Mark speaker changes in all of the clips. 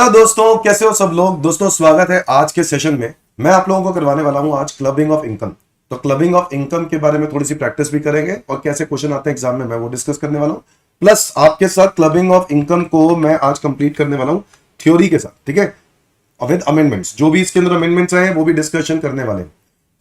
Speaker 1: Hello दोस्तों, कैसे हो सब लोग। दोस्तों स्वागत है आज के सेशन में। मैं आप लोगों को करवाने वाला हूं आज क्लबिंग ऑफ इनकम। तो क्लबिंग ऑफ इनकम के बारे में थोड़ी सी प्रैक्टिस भी करेंगे और कैसे क्वेश्चन आते हैं एग्जाम में मैं वो डिस्कस करने वाला हूं। प्लस आपके साथ क्लबिंग ऑफ इनकम को मैं आज कंप्लीट करने वाला हूं थ्योरी के साथ, ठीक है, विद अमेंडमेंट्स। जो भी इसके अंदर अमेंडमेंट्स आए वो भी डिस्कशन करने वाले हैं।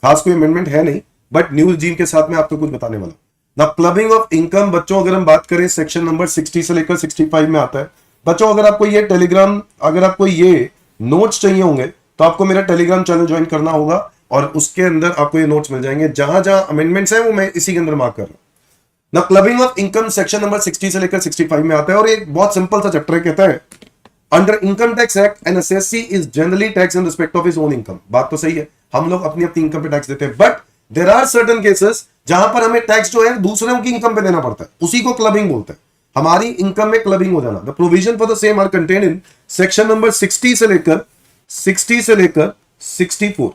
Speaker 1: खास कोई अमेंडमेंट है नहीं, बट न्यू जीन के साथ में आपको कुछ बताने वाला हूं ना। क्लबिंग ऑफ इनकम बच्चों अगर हम बात करें सेक्शन नंबर 60 से लेकर 65 में आता है। बच्चों अगर आपको ये टेलीग्राम, अगर आपको ये नोट्स चाहिए होंगे तो आपको मेरा टेलीग्राम चैनल ज्वाइन करना होगा और उसके अंदर आपको ये नोट्स मिल जाएंगे। जहां जहां अमेंडमेंट्स हैं वो मैं इसी के अंदर मार्क कर रहा हूं ना। Clubbing of income section number 60 से लेकर 65 में आता है और एक बहुत सिंपल सा चैप्टर कहता है under income tax act an assessee is generally tax in respect of his own income. बात तो सही है, हम लोग अपनी अपनी इनकम पे टैक्स देते हैं, but there are certain cases जहां पर हमें टैक्स जो है दूसरों की इनकम पे देना पड़ता है। उसी को क्लबिंग बोलते हैं। हमारी इनकम में क्लबिंग हो जाना। The provision for the same are contain in section number 60 से लेकर 64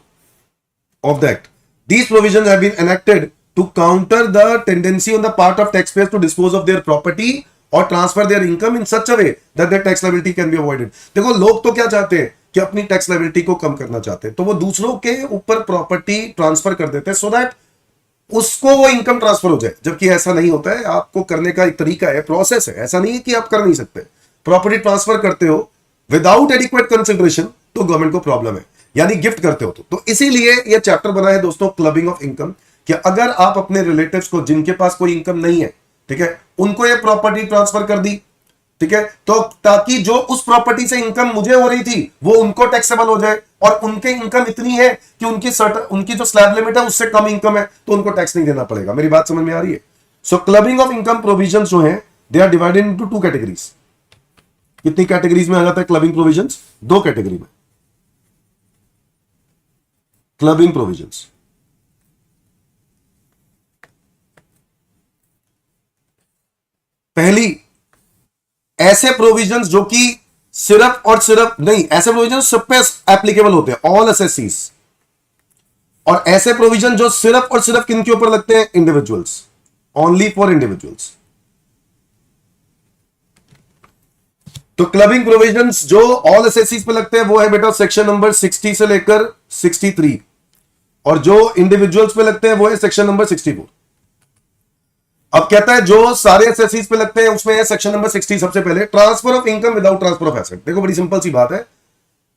Speaker 1: of the act. These provisions have been enacted to counter the tendency on the part of tax payers to dispose of their property और transfer their income in such a way that their tax liability can be avoided. देखो लोग तो क्या चाहते हैं कि अपनी tax liability को कम करना चाहते हैं, तो वो दूसरों के ऊपर प्रॉपर्टी ट्रांसफर कर देते हैं सो दैट उसको वो इनकम ट्रांसफर हो जाए। जबकि ऐसा नहीं होता है। आपको करने का एक तरीका है, प्रोसेस है। ऐसा नहीं है कि आप कर नहीं सकते। प्रॉपर्टी ट्रांसफर करते हो विदाउट एडिक्वेट कंसिडरेशन तो गवर्नमेंट को प्रॉब्लम है, यानी गिफ्ट करते हो तो इसीलिए ये चैप्टर बना है दोस्तों क्लबिंग ऑफ इनकम, कि अगर आप अपने रिलेटिव्स को जिनके पास कोई इनकम नहीं है, ठीक है, उनको ये प्रॉपर्टी ट्रांसफर कर दी, ठीक है, तो ताकि जो उस प्रॉपर्टी से इनकम मुझे हो रही थी वो उनको टैक्सेबल हो जाए और उनके इनकम इतनी है कि उनकी जो स्लैब लिमिट है उससे कम इनकम है तो उनको टैक्स नहीं देना पड़ेगा। मेरी बात समझ में आ रही है। So clubbing of income provisions जो है they are divided into two categories. कितनी कैटेगरीज में आ जाता है क्लबिंग प्रोविजंस? दो कैटेगरी में क्लबिंग प्रोविजंस। पहली, ऐसे प्रोविजंस जो कि सिर्फ और सिर्फ नहीं, ऐसे प्रोविजन सब पे एप्लीकेबल होते हैं, ऑल एसएससीज। और ऐसे प्रोविजन जो सिर्फ और सिर्फ किन के ऊपर लगते हैं? Individuals, only for individuals. तो क्लबिंग प्रोविजंस जो ऑल एसएससीज पे लगते हैं वो है बेटा सेक्शन नंबर 60 से लेकर 63, और जो इंडिविजुअल्स पे लगते हैं वो है सेक्शन नंबर 64। अब कहता है जो सारे एसएससीज पे लगते हैं उसमें है सेक्शन नंबर 60। सबसे पहले transfer of income without transfer of asset. देखो बड़ी सिंपल सी बात है,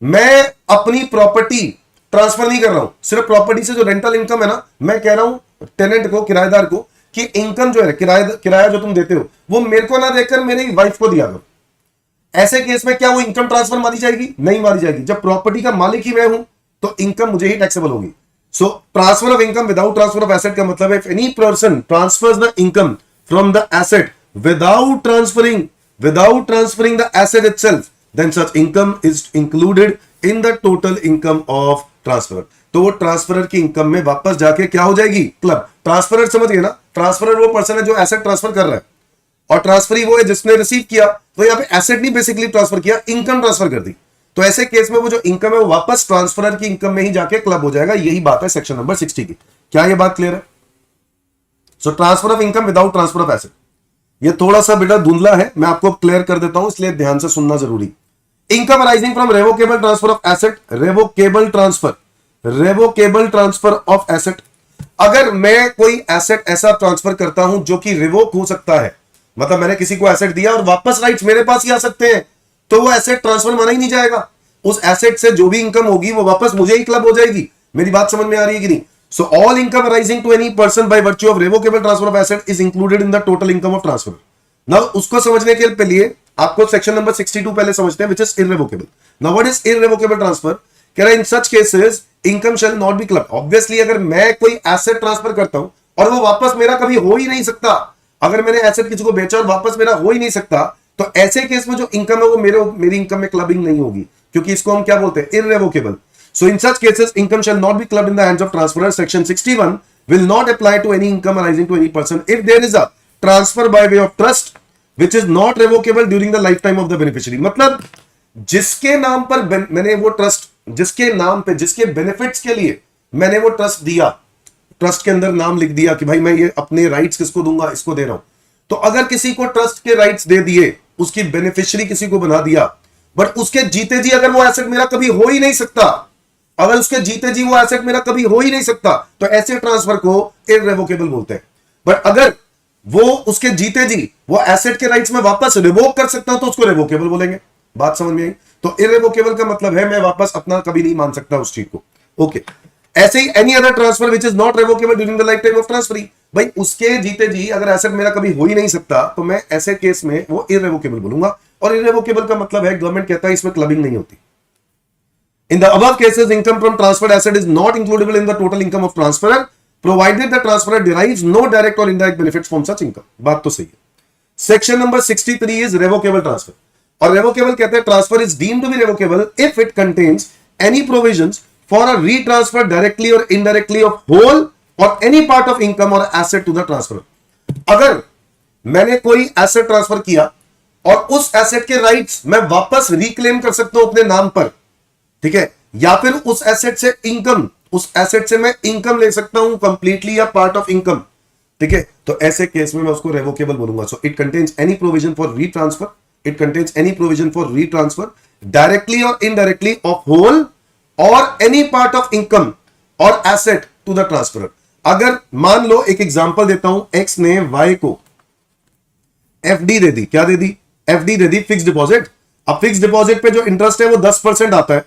Speaker 1: मैं अपनी प्रॉपर्टी ट्रांसफर नहीं कर रहा हूं। सिर्फ प्रॉपर्टी से जो रेंटल इनकम है ना, मैं कह रहा हूं टेनेंट को, किराएदार को, कि इनकम जो है किराया जो तुम देते हो वो मेरे को ना देकर मेरी वाइफ को दिया करो। ऐसे केस में क्या वो इनकम ट्रांसफर मानी जाएगी? नहीं मानी जाएगी। जब प्रॉपर्टी का मालिक ही मैं हूं तो इनकम मुझे ही टैक्सेबल होगी। So transfer of income without transfer of asset का मतलब है if any person transfers the income from the asset without transferring the asset itself, then such income is included in the total income of transferor। तो वो transferor की income में वापस जाके क्या हो जाएगी? क्लब। ट्रांसफरर समझ गए ना? ट्रांसफरर वो पर्सन है जो एसेट ट्रांसफर कर रहा है और ट्रांसफरी वो है जिसने रिसीव किया। तो यहाँ पे एसेट नहीं बेसिकली ट्रांसफर किया, इनकम ट्रांसफर कर दी। तो ऐसे केस में वो जो इनकम है वो वापस ट्रांसफरर की इनकम में ही जाके क्लब हो जाएगा। यही बात है सेक्शन नंबर 60 की। क्या ये बात क्लियर है? सो transfer of income without transfer of asset, ये थोड़ा सा बेटा धुंधला है, मैं आपको क्लियर कर देता हूं, इसलिए ध्यान से सुनना जरूरी। Income arising from revocable transfer of asset, revocable transfer of asset. अगर मैं कोई एसेट ऐसा ट्रांसफर करता हूं जो कि रिवोक हो सकता है, मतलब मैंने किसी को एसेट दिया और वापस राइट्स मेरे पास ही आ सकते हैं, तो वो एसेट ट्रांसफर माना ही नहीं जाएगा। उस एसेट से जो भी इनकम होगी वो वापस मुझे ही क्लब हो जाएगी। मेरी बात समझ में आ रही है कि नहीं? So all income arising to any person by virtue of revocable transfer of asset is included in the total income of transfer. Now उसको समझने के लिए आपको सेक्शन नंबर 62 पहले समझते हैं, which is irrevocable. Now what is irrevocable transfer? कह रहा है in such cases income shall not be club. Obviously अगर मैं कोई एसेट ट्रांसफर करता हूं और वो वापस मेरा कभी हो ही नहीं सकता, अगर मैंने एसेट किसी को बेचा और वापस मेरा हो ही नहीं सकता, तो ऐसे केस में जो इनकम है वो मेरी इनकम में क्लबिंग नहीं होगी, क्योंकि इसको हम क्या बोलते हैं? Irrevocable. So in such cases income shall not B clubbed in the hands of transferor. Section 61 will not apply to any income arising to any person if there is a transfer by way of trust which is not revocable during the lifetime of the beneficiary। मतलब जिसके नाम पर मैंने वो trust, जिसके नाम पे, जिसके बेनिफिट्स के लिए मैंने वो ट्रस्ट दिया, ट्रस्ट के अंदर नाम लिख दिया कि भाई मैं ये अपने राइट्स किसको दूंगा? इसको दे रहा हूं। तो अगर किसी को ट्रस्ट के राइट्स दे दिए, उसकी बेनिफिशियरी किसी को बना दिया, बट उसके जीते जी अगर वो एसेट मेरा कभी हो ही नहीं सकता, अगर उसके जीते जी वो एसेट मेरा कभी हो ही नहीं सकता, तो ऐसे ट्रांसफर को इररेवोकेबल बोलते हैं। बट अगर वो उसके जीते जी वो एसेट के राइट्स में वापस रिवोक कर सकता हूं तो उसको रेवोकेबल बोलेंगे। बात समझ में आई? तो इररेवोकेबल का मतलब है मैं वापस अपना कभी नहीं मान सकता उस चीज को। ओके, ऐसे ही any other transfer which is not revocable during the life time of transferee, भाई उसके जीते जी अगर एसेट मेरा कभी हो ही नहीं सकता तो मैं ऐसे केस में वो इररेवोकेबल बोलूंगा। और इररेवोकेबल का मतलब है गवर्नमेंट कहता है इसमें क्लबिंग नहीं होती। In the above cases, income from transferred asset is not includable in the total income of transferor, provided the transferor derives no direct or indirect benefits from such income. बात तो सही है। Section number 63 is revocable transfer. और revocable कहते हैं transfer is deemed to be revocable if it contains any provisions for a retransfer directly or indirectly of whole or any part of income or asset to the transferor. अगर मैंने कोई asset transfer किया और उस asset के rights मैं वापस reclaim कर सकता हूं अपने नाम पर, ठीक है, या फिर उस एसेट से इनकम, उस एसेट से मैं इनकम ले सकता हूं कंप्लीटली या पार्ट ऑफ इनकम, ठीक है, तो ऐसे केस में मैं उसको रेवोकेबल बोलूंगा। So it contains any provision for retransfer, it contains any provision for retransfer directly और इनडायरेक्टली ऑफ होल और एनी पार्ट ऑफ इनकम और एसेट टू द ट्रांसफरर। अगर मान लो एक एग्जांपल देता हूं, एक्स ने वाई को एफडी दे दी, क्या दे दी? एफडी दे दी, फिक्स डिपॉजिट। अब फिक्स डिपॉजिट पे जो इंटरेस्ट है वो 10% आता है।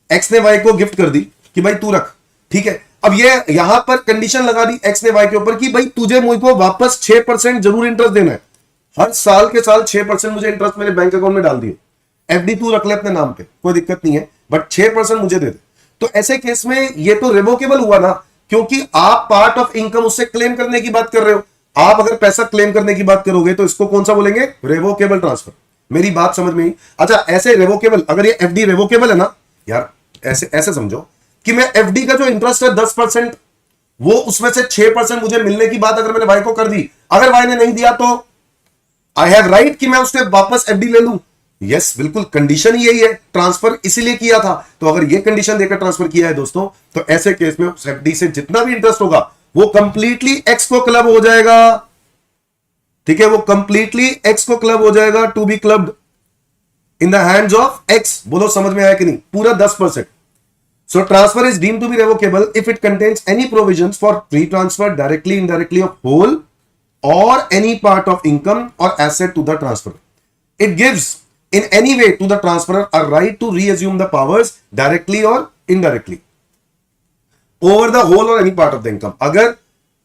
Speaker 1: एक्स ने वाई को गिफ्ट कर दी कि भाई तू रख, ठीक है। अब ये यहां पर कंडीशन लगा दी एक्स ने वाई के ऊपर कि भाई तुझे मुझको वापस 6% जरूर इंटरेस्ट देना है, हर साल के साल 6% मुझे इंटरेस्ट मेरे बैंक अकाउंट में डाल दिए, एफडी तू रख ले अपने नाम पे, कोई दिक्कत नहीं है, बट 6% मुझे दे दे। तो ऐसे केस में ये तो रिवोकेबल हुआ ना, क्योंकि आप पार्ट ऑफ इनकम उससे क्लेम करने की बात कर रहे हो। आप अगर पैसा क्लेम करने की बात करोगे तो इसको कौन सा बोलेंगे? Revocable transfer. मेरी बात समझ में आई? अच्छा, ऐसे रिवोकेबल, अगर ये एफडी रिवोकेबल है ना यार, ऐसे ऐसे समझो कि मैं एफडी का जो इंटरेस्ट है 10%, वो उसमें से 6% मुझे मिलने की बात अगर मैंने वाई को कर दी, अगर वाई ने नहीं दिया तो आई हैव राइट कि मैं उससे वापस एफडी ले लूं। यस, बिल्कुल, कंडीशन ही यही है, ट्रांसफर इसीलिए किया था। तो अगर ये कंडीशन देकर ट्रांसफर किया है दोस्तों, तो ऐसे केस में उस एफडी से जितना भी इंटरेस्ट होगा वो कंप्लीटली एक्स को क्लब हो जाएगा, ठीक है, वो कंप्लीटली एक्स को क्लब हो जाएगा, to be clubbed in the hands of X. बोलो समझ में आया कि नहीं? पूरा 10%। So transfer is deemed to be revocable if it contains any provisions for free transfer directly indirectly of whole और एनी पार्ट ऑफ इनकम और asset to the transfer. It gives in any way to the transferor a right to reassume the powers directly or indirectly over the whole or any part of the income। अगर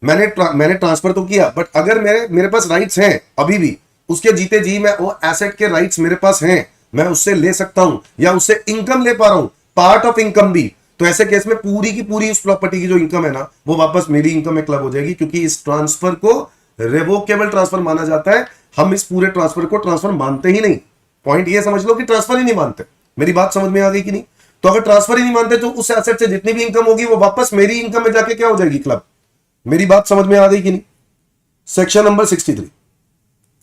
Speaker 1: मैंने transfer तो किया, but अगर मेरे पास rights हैं अभी भी, उसके जीते जी मैं वो एसेट के राइट्स मेरे पास हैं, मैं उससे ले सकता हूं या उससे इनकम ले पा रहा हूं, पार्ट ऑफ इनकम भी, तो ऐसे केस में पूरी की पूरी उस प्रॉपर्टी की जो इनकम है ना, वो वापस मेरी इनकम में क्लब हो जाएगी, क्योंकि इस ट्रांसफर को रेवोकेबल ट्रांसफर माना जाता है। हम इस पूरे ट्रांसफर को ट्रांसफर मानते ही नहीं। पॉइंट ये समझ लो कि ट्रांसफर ही नहीं मानते। मेरी बात समझ में आ गई कि नहीं? तो अगर ट्रांसफर ही नहीं मानते तो उस एसेट से जितनी भी इनकम होगी वो वापस मेरी इनकम में जाके क्या हो जाएगी? क्लब। मेरी बात समझ में आ गई कि नहीं? Section number 63।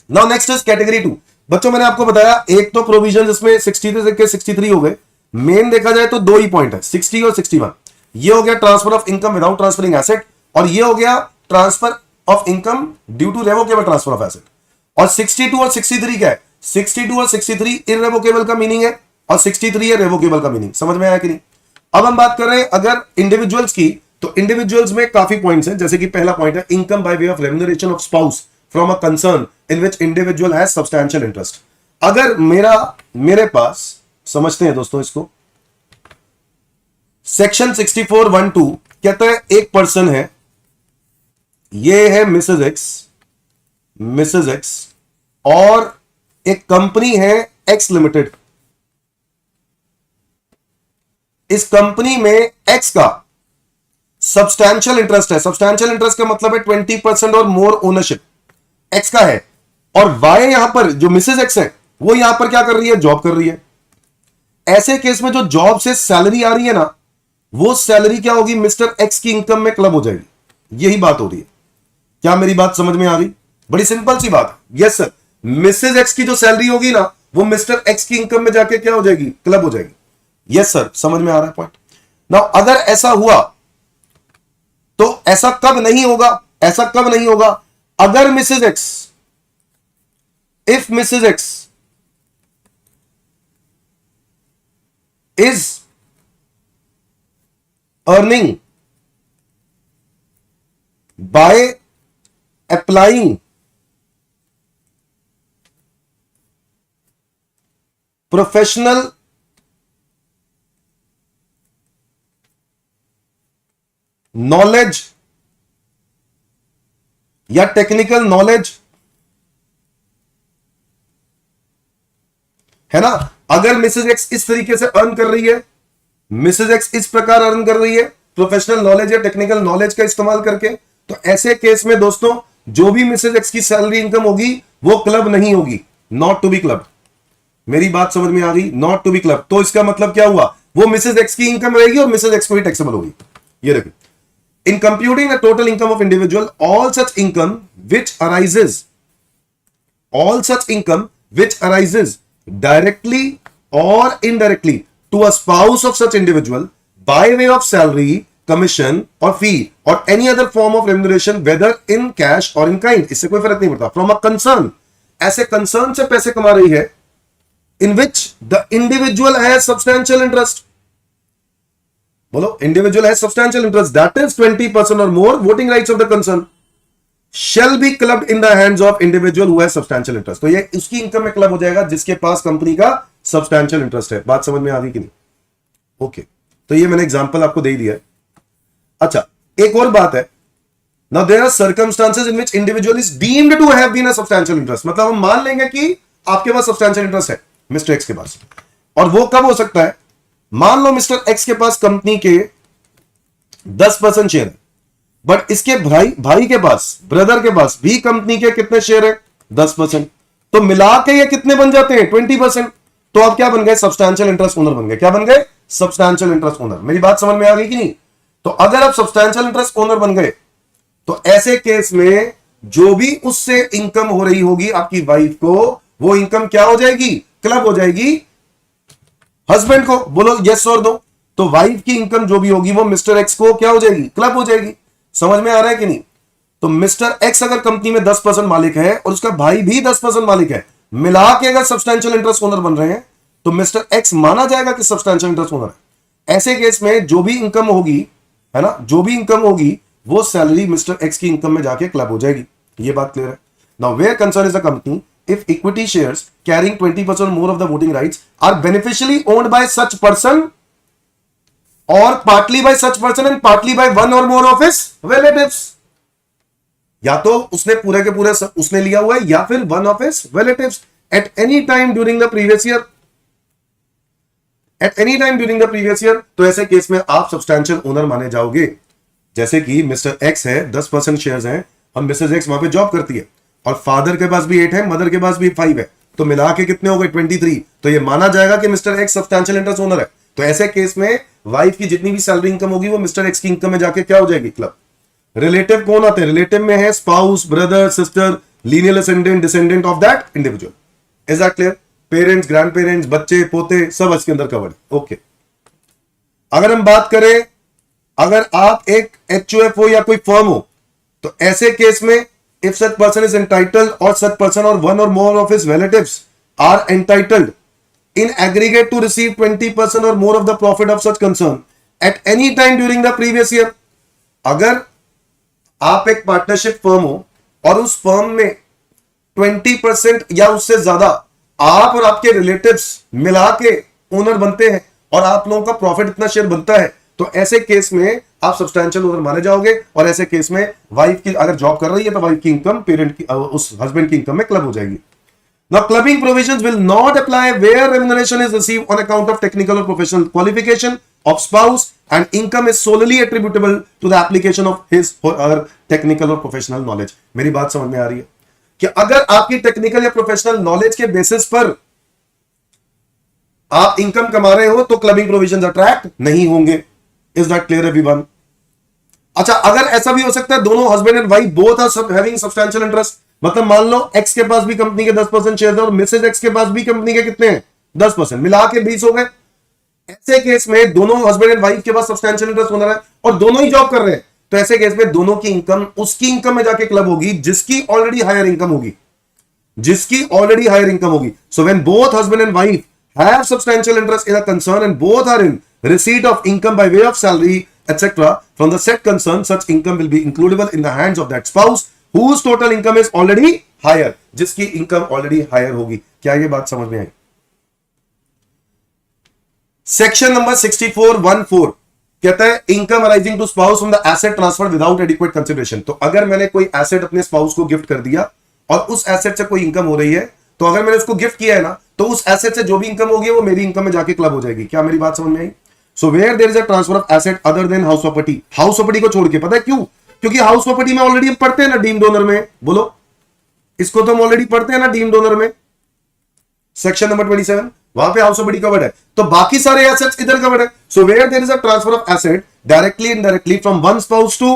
Speaker 1: Now next is category 2। बच्चों मैंने आपको बताया एक तो प्रोविजन इसमें 63 के 63 हो गए। मेन देखा जाए तो दो ही पॉइंट है, 60 और 61। ये हो गया transfer of income without transferring asset, और ये हो गया transfer of income due to revocable transfer of asset. और 62 और 63 क्या है? 62 और 63 इररेवोकेबल का मीनिंग है और 63 है रेवोकेबल का मीनिंग। समझ में आया कि नहीं? अब हम बात कर रहे हैं अगर इंडिविजुअल्स की, तो इंडिविजुअल्स में काफी पॉइंट्स हैं। जैसे कि पहला पॉइंट है income by way of remuneration of spouse from a concern in which individual has substantial interest. अगर मेरे पास, समझते हैं दोस्तों इसको, सेक्शन 64(1)(2) कहता है एक पर्सन है, ये है मिसेज एक्स, और एक कंपनी है एक्स लिमिटेड। इस कंपनी में एक्स का सब्सटैंशियल इंटरेस्ट है। सब्सटैंशियल इंटरेस्ट का मतलब है 20% और मोर ओनरशिप एक्स का है, और वाई यहां पर जो मिसेज एक्स है वो यहां पर क्या कर रही है? जॉब कर रही है। ऐसे केस में जो जॉब से सैलरी आ रही है ना, वो सैलरी क्या होगी? मिस्टर एक्स की इनकम में क्लब हो जाएगी। यही बात हो रही है। क्या मेरी बात समझ में आ गई? बड़ी सिंपल सी बात है। यस सर, मिसेज एक्स की जो सैलरी होगी ना, वो मिस्टर एक्स की इनकम में जाके क्या हो जाएगी? क्लब हो जाएगी। यस सर, समझ में आ रहा है पॉइंट? नाउ अगर ऐसा हुआ तो ऐसा कब नहीं होगा? ऐसा कब नहीं होगा? अगर Mrs X, if Mrs X is earning by applying professional knowledge या टेक्निकल नॉलेज, है ना। अगर मिसेज एक्स इस तरीके से अर्न कर रही है, मिसेज एक्स इस प्रकार अर्न कर रही है प्रोफेशनल नॉलेज या टेक्निकल नॉलेज का इस्तेमाल करके, तो ऐसे केस में दोस्तों जो भी मिसेज एक्स की सैलरी इनकम होगी वो क्लब नहीं होगी, नॉट टू बी क्लब। मेरी बात समझ में आ गई, नॉट टू बी क्लब। तो इसका मतलब क्या हुआ, वो मिसेज एक्स की इनकम रहेगी और मिसेज एक्स को ही टैक्सेबल होगी। ये देखिए, in computing the total income of individual, all such income which arises directly or indirectly to a spouse of such individual by way of salary, commission or fee or any other form of remuneration, whether in cash or in kind, इससे कोई फर्क नहीं पड़ता, from a concern, ऐसे concern से पैसे कमा रही है in which the individual has substantial interest, बोलो, इंडिविजुअल है सब्सटैंशियल इंटरेस्ट, दैट इज 20% और more voting rights of the concern shall be clubbed in the hands of individual who has substantial interest. तो ये उसकी इनकम में club हो जाएगा जिसके पास कंपनी का सब्सटैंशियल इंटरेस्ट है। बात समझ में आ गई कि नहीं? ओके, तो ये मैंने एग्जांपल आपको दे दिया है। अच्छा, एक और बात है, now there are circumstances in which individual is deemed to have been a substantial interest, मतलब हम मान लेंगे कि आपके पास सब्सटैंशियल इंटरेस्ट है मिस्टर एक्स के पास, और वो कब हो सकता है, मान लो मिस्टर एक्स के पास कंपनी के 10% शेयर है, बट इसके भाई के पास, ब्रदर के पास भी कंपनी के कितने शेयर है, 10%, तो मिला के ये कितने बन जाते हैं, 20%। तो आप क्या बन गए, सब्सटैंशियल इंटरेस्ट ओनर बन गए। क्या बन गए, सब्सटैंशियल इंटरेस्ट ओनर। मेरी बात समझ में आ गई कि नहीं? तो अगर आप सब्सटैंशियल इंटरेस्ट ओनर बन गए तो ऐसे केस में जो भी उससे इनकम हो रही होगी आपकी वाइफ को, वो इनकम क्या हो जाएगी, क्लब हो जाएगी हस्बैंड को। बोलो यस और नो। तो वाइफ की इनकम जो भी होगी वो मिस्टर एक्स को क्या हो जाएगी, क्लब हो जाएगी। समझ में आ रहा है कि नहीं? तो मिस्टर एक्स अगर कंपनी में 10% मालिक है और उसका भाई भी 10% मालिक है, मिला के अगर सब्सटैंशियल इंटरेस्ट ओनर बन रहे हैं तो मिस्टर एक्स माना जाएगा कि सब्सटैंशियल इंटरेस्ट ओनर है। ऐसे केस में जो भी इनकम होगी, है ना, जो भी इनकम होगी वो सैलरी मिस्टर एक्स की इनकम में जाके क्लब हो जाएगी। ये बात क्लियर है? Now where concern is the company, if equity shares carrying 20% or more of the voting rights are beneficially owned by such person or partly by such person and partly by one or more of his relatives, या तो उसने पूरे के पूरे उसने लिया हुआ है या फिर one of his relatives at any time during the previous year, at any time during the previous year, तो ऐसे केस में आप सब्सटैंशियल ओनर माने जाओगे। जैसे कि मिस्टर एक्स है, 10% शेयर्स हैं और मिसेज एक्स वहां पे जॉब करती है और फादर के पास भी 8 है, मदर के पास भी 5 है, तो मिला के कितने हो गए, 23। तो ये माना जाएगा कि mister x substantial interest owner है। तो ऐसे केस में वाइफ की जितनी भी सैलरी इनकम होगी वो मिस्टर एक्स की इनकम में जाके क्या हो जाएगी, क्लब। रिलेटिव कौन आते हैं, रिलेटिव में है spouse, brother, sister, lineal ascendant, descendant of that individual. Is that clear? Parents, grand parents, बच्चे, पोते, सब इसके अंदर कवर्ड। ओके, अगर हम बात करें, अगर आप एक एचयूएफओ या कोई फर्म हो, तो ऐसे केस में if such person is entitled or such person or one or more of his relatives are entitled in aggregate to receive 20% or more of the profit of such concern at any time during the previous year, अगर आप एक partnership firm हो और उस firm में 20% या उससे ज्यादा आप और आपके रिलेटिव्स मिला के ओनर बनते हैं और आप लोगों का प्रॉफिट इतना शेयर बनता है, तो ऐसे केस में आप सब्सटैंशियल ओनर माने जाओगे। और ऐसे केस में वाइफ की अगर जॉब कर रही है तो वाइफ की इनकम पेरेंट की, उस हस्बैंड की इनकम में क्लब हो जाएगी। Now clubbing provisions will not apply where remuneration is received on account of technical और professional qualification of spouse and income is solely attributable to the application of his और her technical और professional knowledge. मेरी बात समझ में आ रही है कि अगर आपकी टेक्निकल या प्रोफेशनल नॉलेज के बेसिस पर आप इनकम कमा रहे हो तो क्लबिंग प्रोविजंस अट्रैक्ट नहीं होंगे। Is that clear everyone? अच्छा, अगर ऐसा भी हो सकता है दोनों husband and wife both are having substantial interest, मतलब मान लो एक्स के पास भी कंपनी के 10% शेयर है और मिसेज एक्स के पास भी कंपनी के कितने हैं, 10%, मिला के 20 हो गए। ऐसे केस में दोनों हस्बैंड एंड वाइफ के पास सब्सटैंशियल इंटरेस्ट होना है और दोनों ही जॉब कर रहे हैं, तो ऐसे केस में दोनों की इनकम उसकी इनकम में जाके क्लब होगी जिसकी ऑलरेडी हायर इनकम होगी, जिसकी ऑलरेडी हायर इनकम होगी। So when both husband and wife have substantial interest in a concern and both are in receipt of income by way of salary etc from the said concern, such income will be includable in the hands of that spouse whose total income is already higher, जिसकी income already higher होगी। क्या ये बात समझ में आई? Section number 64(1)(4) कहता है income arising to spouse from the asset transfer without adequate consideration. तो अगर मैंने कोई एसेट अपने स्पाउस को गिफ्ट कर दिया और उस एसेट से कोई इनकम हो रही है, तो अगर मैंने उसको गिफ्ट किया है ना, तो उस एसेट से जो भी इनकम होगी वो मेरी इनकम में जाके क्लब हो जाएगी। क्या मेरी बात समझ में आई? So where there is a transfer of asset other than house property, house property को छोड़ के, पता है क्यों? क्योंकि हाउस प्रॉपर्टी में ऑलरेडी हम पढ़ते हैं ना डीम्ड डोनर में, बोलो इसको तो हम ऑलरेडी पढ़ते हैं ना डीम्ड डोनर में, सेक्शन नंबर 27, वहां पे हाउस प्रॉपर्टी कवर्ड है, तो बाकी सारे एसेट्स इधर कवर्ड है। So where there is a transfer of asset directly indirectly from one spouse to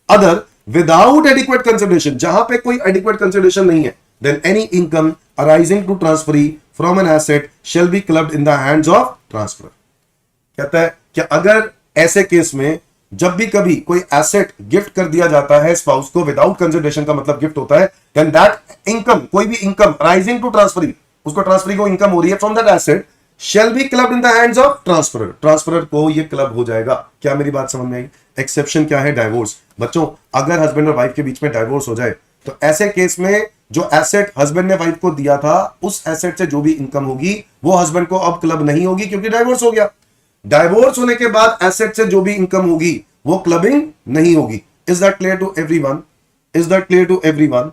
Speaker 1: other without adequate consideration, जहां पे कोई एडिक्वेट कंसिडरेशन नहीं है, then any income arising to transferee from an asset shall be clubbed in the hands of transfer. कहता है कि अगर ऐसे केस में जब भी कभी कोई एसेट गिफ्ट कर दिया जाता है स्पाउस को विदाउट कंसिडरेशन का मतलब गिफ्ट होता है, देन दैट इनकम, कोई भी इनकम अराइजिंग टू ट्रांसफरी, उसको ट्रांसफरी को इनकम हो रही है from that asset, shall be clubbed in the hands of transferor, transferor को ये क्लब हो जाएगा। क्या मेरी बात समझ में आई? एक्सेप्शन क्या है? डाइवोर्स। बच्चों अगर हस्बैंड और वाइफ के बीच में डाइवोर्स हो जाए, तो ऐसे केस में जो एसेट हस्बैंड ने वाइफ को दिया था, उस एसेट से जो भी इनकम होगी वो हस्बैंड को अब क्लब नहीं होगी, क्योंकि डाइवोर्स हो गया। डाइवोर्स होने के बाद एसेट से जो भी इनकम होगी वो क्लबिंग नहीं होगी। Is that clear to everyone? Is that clear to everyone?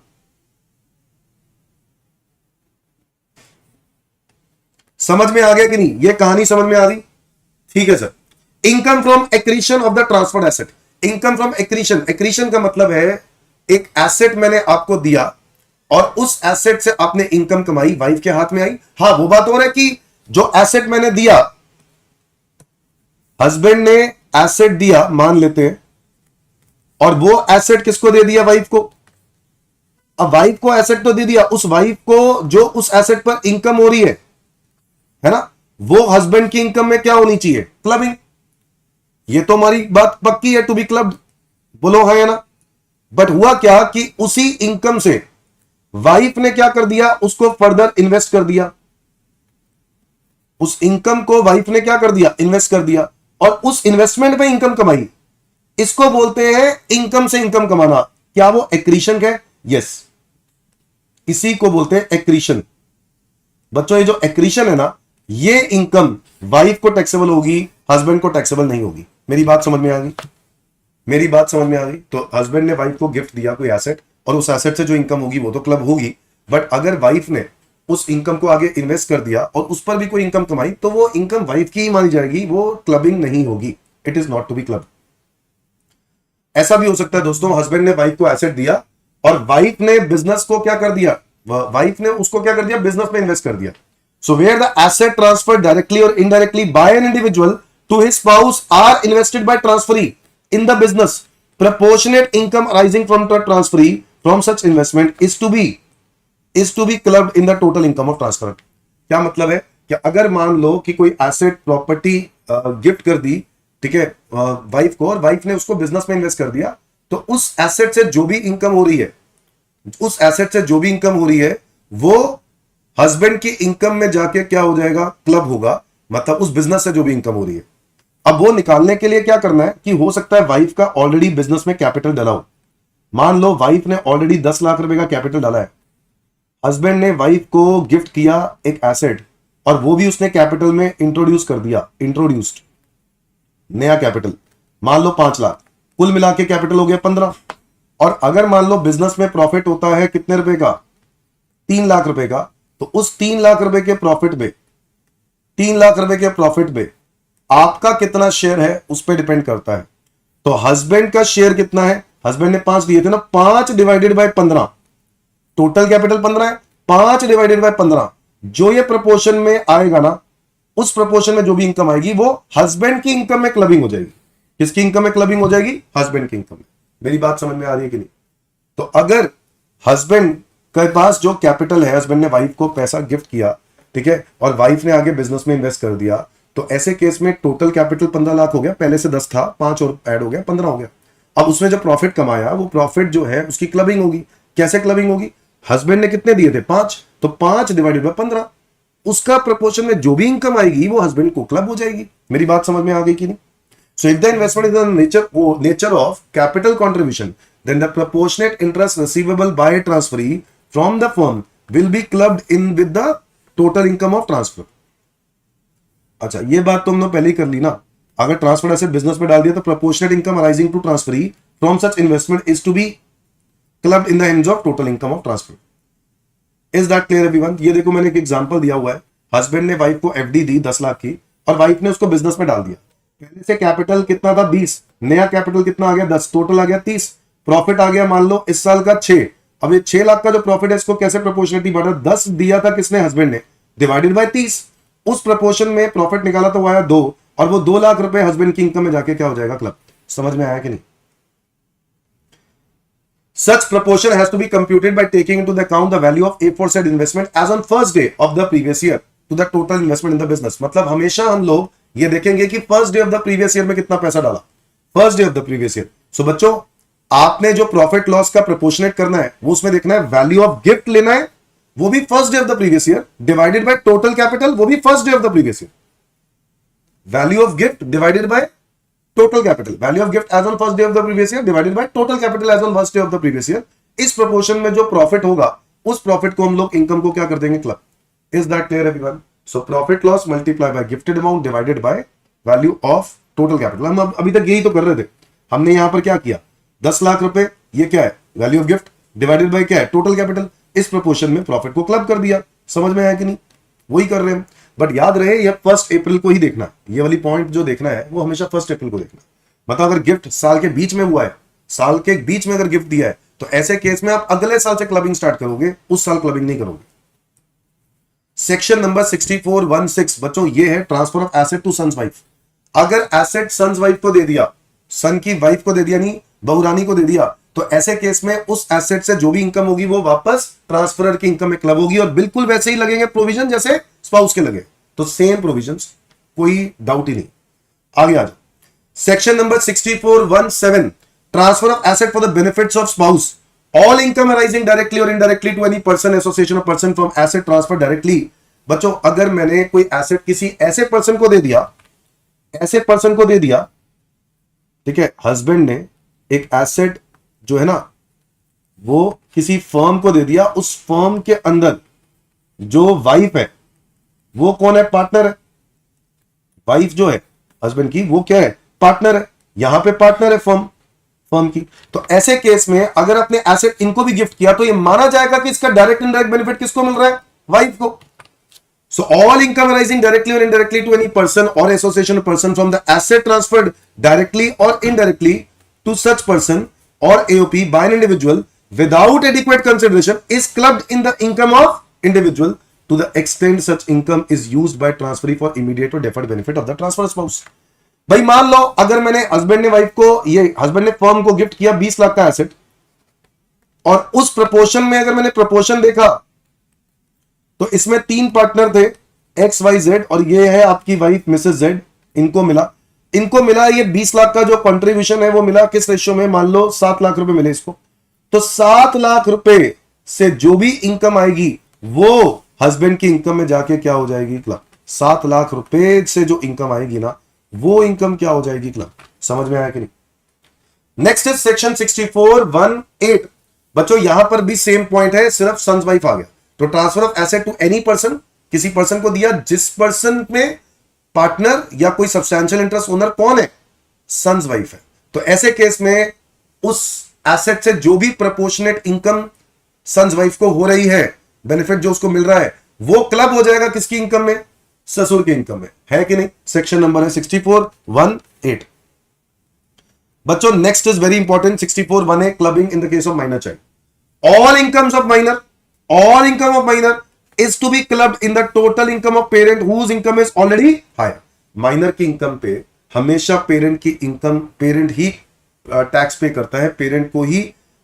Speaker 1: समझ में आ गया कि नहीं? ये कहानी समझ में आ रही? ठीक है sir. Income from accretion of the transferred asset, income from accretion, accretion का मतलब है एक एसेट मैंने आपको दिया और उस एसेट से आपने इनकम कमाई, वाइफ के हाथ में आई। हाँ, वो बात हो रहा है कि जो एसेट मैंने दिया, हस्बैंड ने एसेट दिया मान लेते हैं, और वो एसेट किसको दे दिया? वाइफ को। अब वाइफ को एसेट तो दे दिया, उस वाइफ को जो उस एसेट पर इनकम हो रही है ना, वो हस्बैंड की इनकम में क्या होनी चाहिए? क्लबिंग। ये तो हमारी बात पक्की है, टू बी क्लब्ड, बोलो हाँ या ना। बट हुआ क्या कि उसी इनकम से वाइफ ने क्या कर दिया? उसको फर्दर इन्वेस्ट कर दिया। उस इनकम को वाइफ ने क्या कर दिया? इन्वेस्ट कर दिया, और उस इन्वेस्टमेंट पे इनकम कमाई। इसको बोलते हैं इनकम से इनकम कमाना। क्या वो एक्रीशन है? यस, इसी को बोलते हैं एक्रीशन। बच्चों ये जो एक्रीशन है ना, ये इनकम वाइफ को टैक्सेबल होगी, हस्बैंड को टैक्सेबल नहीं होगी। मेरी बात समझ में आ गई? मेरी बात समझ में आ गई? तो हस्बैंड ने वाइफ को गिफ्ट दिया कोई एसेट, और उस एसेट से जो इनकम होगी वो तो क्लब होगी, बट अगर वाइफ ने उस इनकम को आगे इन्वेस्ट कर दिया और उस पर भी कोई इनकम कमाई, तो वो इनकम वाइफ की ही मानी जाएगी, वो क्लबिंग नहीं होगी। It is not to be club. ऐसा भी हो सकता है दोस्तों, हस्बैंड ने वाइफ को एसेट दिया और वाइफ ने बिजनेस को क्या कर दिया? वाइफ ने उसको क्या कर दिया? बिजनेस में इन्वेस्ट कर दिया। So where the asset transferred directly और indirectly by an individual to his spouse are invested by transferee in the business, proportionate income arising from the transferee from such investment is to be clubbed in the total income of transfer। क्या मतलब है कि अगर मान लो कि कोई asset property gift कर दी, ठीक है, वाइफ को, और वाइफ ने उसको बिजनेस में इन्वेस्ट कर दिया, तो उस एसेट से जो भी इनकम हो रही है, उस एसेट से जो भी इनकम हो रही है वो हस्बैंड की इनकम में जाके क्या हो जाएगा? क्लब होगा। मतलब उस बिजनेस से जो भी इनकम हो रही है। अब वो निकालने के लिए क्या करना है कि हो सकता है वाइफ का ऑलरेडी बिजनेस में कैपिटल डाला हो। मान लो वाइफ ने ऑलरेडी 10 लाख रुपए का कैपिटल डाला है, हस्बैंड ने वाइफ को गिफ्ट किया एक एसेट, और वो भी उसने कैपिटल में इंट्रोड्यूस कर दिया, इंट्रोड्यूस्ड नया कैपिटल, मान लो 5 लाख, कुल मिला के कैपिटल हो गया 15। और अगर मान लो बिजनेस में प्रॉफिट होता है कितने रुपए का? 3 लाख रुपए का, तो उस 3 लाख रुपए के प्रॉफिट में, 3 लाख रुपए के प्रॉफिट में आपका कितना शेयर है उस पर डिपेंड करता है। तो हस्बैंड का शेयर कितना है? हस्बैंड ने 5 दिए थे ना, 5 डिवाइडेड बाय 15, टोटल कैपिटल 15 है, 5 डिवाइडेड बाय 15, जो ये प्रोपोर्शन में आएगा ना, उस प्रोपोर्शन में जो भी इनकम आएगी वो हस्बैंड की इनकम में क्लबिंग हो जाएगी। किसकी इनकम में क्लबिंग हो जाएगी? हस्बैंड की इनकम में। मेरी बात समझ में आ रही है कि नहीं? तो अगर हस्बैंड के पास जो कैपिटल है, हस्बैंड ने वाइफ को पैसा गिफ्ट किया, ठीक है, और वाइफ ने आगे बिजनेस में इन्वेस्ट कर दिया, तो ऐसे केस में टोटल कैपिटल 15 लाख हो गया, पहले से 10 था, 5 और ऐड हो गया, 15 हो गया। अब उसमें जब प्रॉफिट कमाया, वो प्रॉफिट जो है उसकी क्लबिंग होगी। कैसे क्लबिंग होगी? हस्बैंड ने कितने दिए थे? 5, तो 5 डिवाइडेड बाय 15, उसका प्रपोर्शन में जो भी इनकम आएगी वो हस्बैंड को क्लब हो जाएगी। मेरी बात समझ में आ गई कि नहीं? So if the investment is the nature of capital contribution, then the proportionate interest receivable by transferee from the firm will be clubbed in with the total income of transfer। अच्छा, ये बात तुमने पहले ही कर ली ना। अगर ट्रांसफर एसेट बिजनेस में डाल दिया तो proportionate income arising to transferee from such investment is to be clubbed in the ends of total income of transfer। Is that clear everyone? ये देखो मैंने एक एग्जांपल दिया हुआ है। हस्बैंड ने वाइफ को एफडी दी 10 लाख की और वाइफ ने उसको बिजनेस में डाल दिया। पहले से कैपिटल कितना था 20, नया कैपिटल कितना आ गया 10, टोटल आ गया 30, प्रॉफिट आ गया मान लो इस साल का 6। अब ये 6 लाख का जो प्रॉफिट है इसको कैसे प्रोपोर्शनली बांटा? 10 दिया था किसने? हस्बैंड ने, डिवाइडेड बाय 30। उस प्रोपोर्शन में प्रॉफिट निकाला तो वो आया 2, और वो 2 लाख रुपए हस्बैंड की इनकम में जाके क्या हो जाएगा? क्लब। समझ में आया कि नहीं? Such proportion has to be computed by taking into the account the value of aforesaid investment as on first day of the previous year to the total investment in the business। मतलब हमेशा हम लोग ये देखेंगे कि first day of the previous year में कितना पैसा डाला, first day of the previous year. So बच्चों, आपने जो प्रॉफिट लॉस का प्रोपोर्शनेट करना है वो उसमें देखना है वैल्यू ऑफ गिफ्ट लेना है, वो भी first day of the previous year, divided by total capital, वो भी first day of the previous year. Value of gift divided by total capital, value of gift as on first day of the previous year divided by total capital as on first day of the previous year। इस proportion में जो profit होगा उस profit को हम लोग income को क्या कर देंगे? Club. Is that clear everyone? So profit loss multiply by gifted amount divided by value of total capital. हम अभी तक यही तो कर रहे थे। हमने यहां पर क्या किया? 10 लाख रुपए, ये क्या है? Value of gift divided by क्या है? Total capital. इस प्रोपोर्शन में प्रॉफिट को क्लब कर दिया। समझ में आया कि नहीं? वही कर रहे हैं। बट याद रहे ये 1 अप्रैल को ही देखना, ये वाली पॉइंट जो देखना है वो हमेशा 1 अप्रैल को देखना। मतलब अगर गिफ्ट साल के बीच में हुआ है, साल के बीच में अगर गिफ्ट दिया है तो ऐसे केस में आप अगले साल से क्लबिंग स्टार्ट करोगे, उस साल क्लबिंग नहीं करोगे। सेक्शन नंबर 6416 बच्चों ये है transfer of asset to son's wife. अगर एसेट सन्स वाइफ को दे दिया, सन की वाइफ को दे दिया, नहीं बहुरानी को दे दिया, तो ऐसे केस में उस एसेट से जो भी इनकम होगी वो वापस ट्रांसफरर की इनकम में क्लब होगी और बिल्कुल वैसे ही लगेंगे प्रोविजन जैसे स्पाउस के लगे। तो सेम प्रोविजंस, कोई डाउट ही नहीं। आगे आ जाओ। Section number 6417 transfer of asset for the benefits of spouse. All income arising directly और indirectly to any person association of person from asset transfer directly. बच्चों अगर मैंने कोई एसेट किसी ऐसे पर्सन को दे दिया, ऐसे पर्सन को दे दिया, ठीक है, हस्बैंड ने एक एसेट जो है ना वो किसी फर्म को दे दिया, उस फर्म के अंदर जो वाइफ है वो कौन है? पार्टनर है। वाइफ जो है हस्बैंड की वो क्या है? पार्टनर है। यहां पे पार्टनर है फर्म की। तो ऐसे केस में अगर आपने एसेट इनको भी गिफ्ट किया तो ये माना जाएगा कि इसका डायरेक्ट इनडायरेक्ट बेनिफिट किसको मिल रहा है? वाइफ को। So all income arising directly और इनडायरेक्टली टू एनी पर्सन और association of person from the asset transferred directly और इनडायरेक्टली टू सच पर्सन और AOP by an individual without adequate consideration is clubbed in the income of individual to the extent such income is used by transferee for immediate or deferred benefit of the transfer spouse। भाई मान लो अगर मैंने husband ने wife को, ये husband ने firm को gift किया 20 लाख का एसेट, और उस प्रपोर्शन में अगर मैंने प्रपोर्शन देखा तो इसमें 3 पार्टनर थे एक्स वाई जेड, और ये है आपकी वाइफ मिसेस जेड। इनको मिला ये 20 लाख का जो कंट्रीब्यूशन है वो मिला किस रेशियो में? मान लो 7 लाख रुपए मिले इसको। तो 7 लाख रुपए से जो भी इनकम आएगी वो हस्बैंड की इनकम में जाके क्या हो जाएगी? क्लब। 7 लाख रुपए से जो इनकम आएगी ना वो इनकम क्या हो जाएगी? क्लब। समझ में आया कि नहीं? नेक्स्ट इज सेक्शन 6418 बच्चों, यहां पर भी सेम पॉइंट है, सिर्फ सन्स वाइफ आ गया। तो transfer of asset to any person, किसी पर्सन को दिया जिस पर्सन में पार्टनर या कोई सब्सटैंशियल इंटरेस्ट ओनर कौन है? सन्स वाइफ है। तो ऐसे केस में उस एसेट से जो भी प्रोपोर्शनेट इनकम सन्स वाइफ को हो रही है, बेनिफिट जो उसको मिल रहा है, वो क्लब हो जाएगा किसकी इनकम में? ससुर की इनकम में। है कि नहीं? सेक्शन नंबर है 6418। बच्चों next is very important 6418 clubbing in the case of minor child. All incomes of minor is to be clubbed in the total income of parent whose income is already higher. Minor की income पे हमेशा parent की income, parent ही tax पे करता है, parent को ही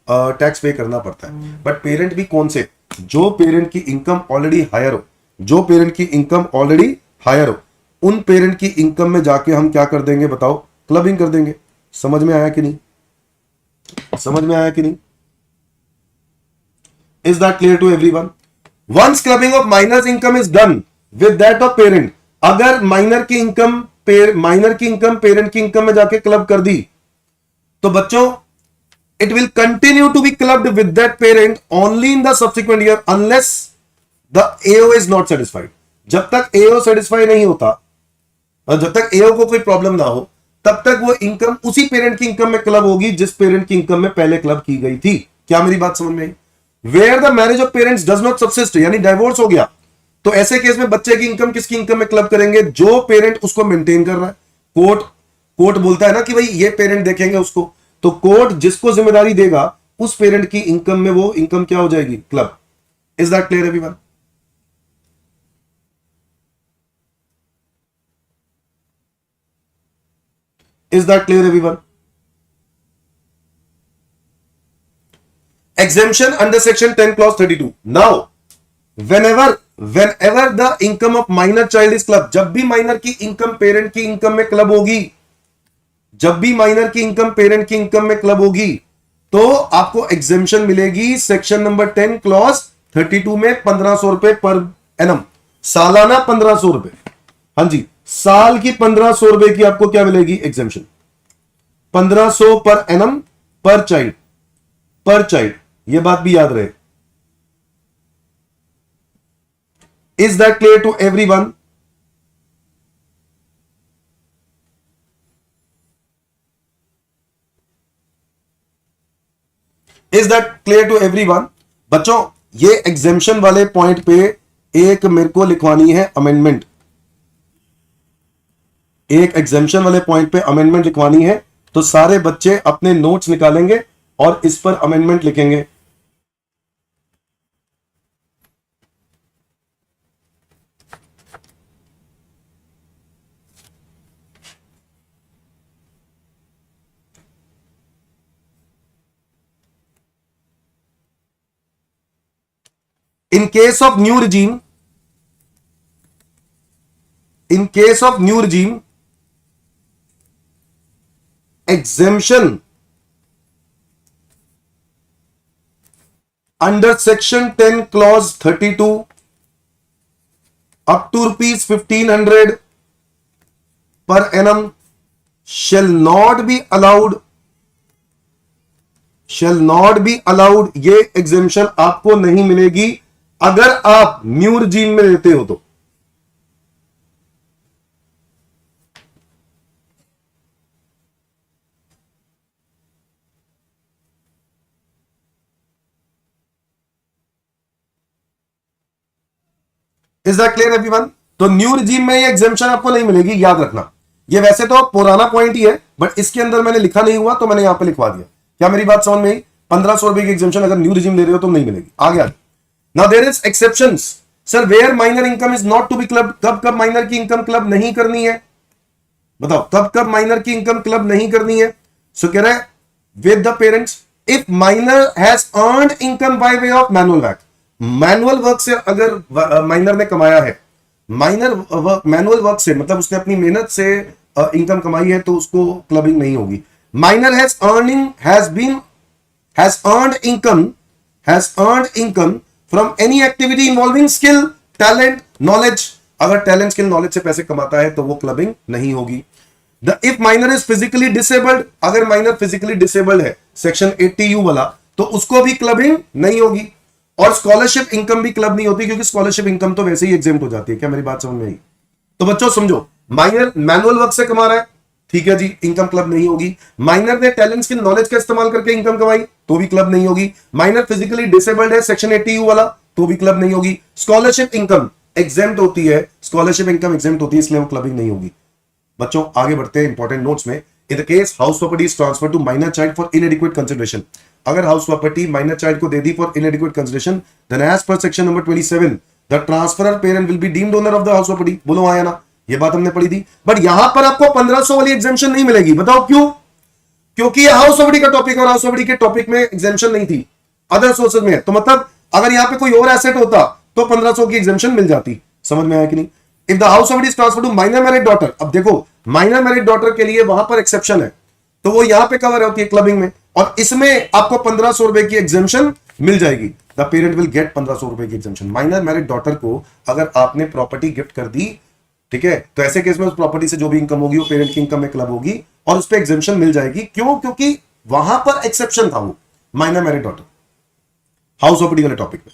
Speaker 1: tax पे करना पड़ता है। बट पेरेंट भी कौन से? जो पेरेंट की इनकम ऑलरेडी हायर हो, जो पेरेंट की इनकम ऑलरेडी हायर हो, उन पेरेंट की इनकम में जाके हम क्या कर देंगे? बताओ, क्लबिंग कर देंगे। समझ में आया कि नहीं? समझ में आया कि नहीं? Is that clear to everyone? Once clubbing of minors income is done, with that of parent. अगर माइनर की इनकम पेरेंट की इनकम में जाके क्लब कर दी तो बच्चों it will continue to be clubbed with that parent only in the subsequent year unless the AO is not satisfied। जब तक AO satisfy नहीं होता और जब तक AO को कोई प्रॉब्लम ना हो तब तक वो इनकम उसी पेरेंट की इनकम में क्लब होगी जिस पेरेंट की इनकम में पहले क्लब की गई थी। क्या मेरी बात समझ में आई? Where the marriage of parents does not subsist, यानी डाइवोर्स हो गया, तो ऐसे केस में बच्चे की इनकम किसकी इनकम में क्लब करेंगे? जो पेरेंट उसको मेंटेन कर रहा है। कोर्ट बोलता है ना कि भाई ये पेरेंट देखेंगे उसको, तो कोर्ट जिसको जिम्मेदारी देगा उस पेरेंट की इनकम में वो इनकम क्या हो जाएगी? Club. Is that clear everyone? Is that clear everyone? exemption under section 10 clause 32। now whenever the income of minor child is clubbed, जब भी माइनर की इनकम पेरेंट की इनकम में क्लब होगी, जब भी माइनर की इनकम पेरेंट की इनकम में क्लब होगी तो आपको एग्जेम्पशन मिलेगी सेक्शन नंबर 10 क्लॉज 32 में 1500 रुपए पर एनम, सालाना 1500 रुपए। हाँ जी, साल की 1500 रुपए की आपको क्या मिलेगी? एग्जेम्पशन 1500 पर एनम पर चाइल्ड। ये बात भी याद रहे। Is that clear to everyone? Is that clear to everyone? बच्चों ये एग्जेम्पशन वाले पॉइंट पे एक मेरे को लिखवानी है अमेंडमेंट, एक एग्जेम्पशन वाले पॉइंट पे अमेंडमेंट लिखवानी है, तो सारे बच्चे अपने नोट्स निकालेंगे और इस पर अमेंडमेंट लिखेंगे। In case of new regime, exemption under section 10 clause 32 up to rupees 1500 per annum shall not be allowed। ये एग्जेम्पशन आपको नहीं मिलेगी अगर आप न्यू रिजीम में रहते हो तो। Is that clear everyone? तो न्यू रिजीम में ये एग्जेम्पशन आपको नहीं मिलेगी, याद रखना। ये वैसे तो पुराना पॉइंट ही है, बट इसके अंदर मैंने लिखा नहीं हुआ तो मैंने यहां पे लिखवा दिया। क्या मेरी बात समझ में आई? 1500 रुपए की एग्जेम्पशन अगर न्यू रिजीम ले रहे हो तो नहीं मिलेगी। आगे now there is exceptions sir where minor income is not to be club. कब माइनर की इनकम क्लब नहीं करनी है? बताओ कब माइनर की इनकम क्लब नहीं करनी है? सो कह रहा है with the parents if minor has earned income by way of manual work. Manual work से अगर माइनर ने कमाया है, मैनुअल वर्क से मतलब उसने अपनी मेहनत से इनकम कमाई है, तो उसको क्लबिंग नहीं होगी। Minor has earned income from any activity involving skill, talent, knowledge। अगर टैलेंट स्किल नॉलेज से पैसे कमाता है तो वो क्लबिंग नहीं होगी। If minor is physically disabled, अगर माइनर फिजिकली डिसेबल्ड है सेक्शन 80U वाला, तो उसको भी क्लबिंग नहीं होगी। और स्कॉलरशिप इनकम भी क्लब नहीं होती क्योंकि स्कॉलरशिप इनकम तो वैसे ही एग्जेम्प्ट हो जाती है। क्या मेरी बात समझ में आई? तो बच्चों समझो, माइनर मैनुअल वर्क से कमा रहा है, ठीक है जी, इनकम क्लब नहीं होगी। माइनर ने टैलेंट स्किल नॉलेज का इस्तेमाल करके इनकम कमाई तो भी क्लब नहीं होगी। माइनर फिजिकली डिसेबल्ड है सेक्शन 80U वाला, तो भी क्लब नहीं होगी। स्कॉलरशिप इनकम एग्जेम्प्ट होती है, इसलिए वो क्लबिंग नहीं होगी। बच्चों आगे बढ़ते हैं इंपॉर्टेंट नोट्स में। In the case house property is transfer to minor child for inadequate consideration, अगर हाउस प्रॉपर्टी माइनर चाइल्ड को दे दी for inadequate consideration, then as per section number 27 the transferor parent will be deemed owner of the house property. बोलो आया ना, ये बात हमने पढ़ी थी। बट यहां पर आपको 1500 वाली एग्जेम्पशन नहीं मिलेगी। बताओ क्यों? क्योंकि ये हाउस प्रॉपर्टी का टॉपिक और हाउस प्रॉपर्टी के टॉपिक में एग्जेम्पशन नहीं थी, अदर सोर्सेज में है। तो मतलब अगर यहां पे कोई और एसेट होता तो 1500 की एग्जेम्पशन मिल जाती। समझ में आया कि नहीं? If the house property is transfer to minor married daughter, अब देखो माइनर मैरिड डॉटर के लिए वहां पर एक्सेप्शन है, तो वो यहां पे कवर होती है क्लबिंग में, और इसमें आपको 1500 रुपए की एग्जेम्पशन मिल जाएगी। द पेरेंट विल गेट 1500 रुपए की एग्जेम्पशन। माइनर मैरिड डॉटर को अगर आपने प्रॉपर्टी गिफ्ट कर दी, ठीक है, तो ऐसे केस में उस प्रॉपर्टी से जो भी इनकम होगी वो पेरेंट की इनकम में क्लब होगी और उस पर एग्जेम्पशन मिल जाएगी। क्यों? क्योंकि वहां पर एक्सेप्शन था, वो minor married daughter, house property वाले टॉपिक में।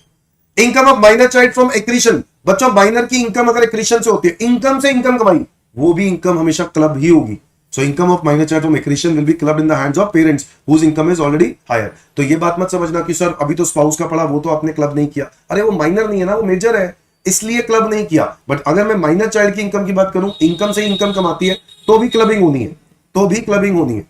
Speaker 1: Income of minor child from accretion, बच्चों माइनर की इनकम अगर एक्रीशन से होती है, इनकम से इनकम कमाई, वो भी इनकम हमेशा क्लब ही होगी। So income of minor child from accretion will be clubbed in the hands of parents whose income is already higher. तो ये बात मत समझना कि सर अभी तो स्पाउस का पड़ा, वो तो आपने क्लब नहीं किया। अरे वो माइनर नहीं है ना, वो मेजर है, इसलिए क्लब नहीं किया। बट अगर मैं माइनर चाइल्ड की इनकम की बात करूं, इनकम से इनकम कमाती है, तो भी क्लबिंग होनी है, तो भी क्लबिंग होनी है।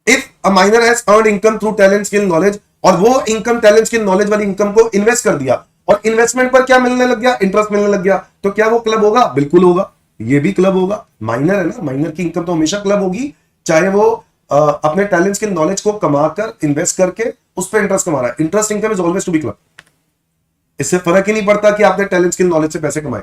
Speaker 1: If a minor has earned income through talent skill knowledge, और वो इनकम टैलेंट स्किल नॉलेज वाली इनकम को इन्वेस्ट कर दिया और इन्वेस्टमेंट पर क्या मिलने लग गया? इंटरेस्ट मिलने लग गया, तो क्या वो क्लब होगा? बिल्कुल होगा, ये भी क्लब होगा। माइनर है ना, माइनर की इनकम तो हमेशा क्लब होगी, चाहे वो अपने टैलेंट स्किल नॉलेज को कमाकर इन्वेस्ट करके उस पर इंटरेस्ट कमा रहा है। Interest income is always to be club. इससे फर्क ही नहीं पड़ता कि आपने टैलेंट स्किल नॉलेज से पैसे कमाए।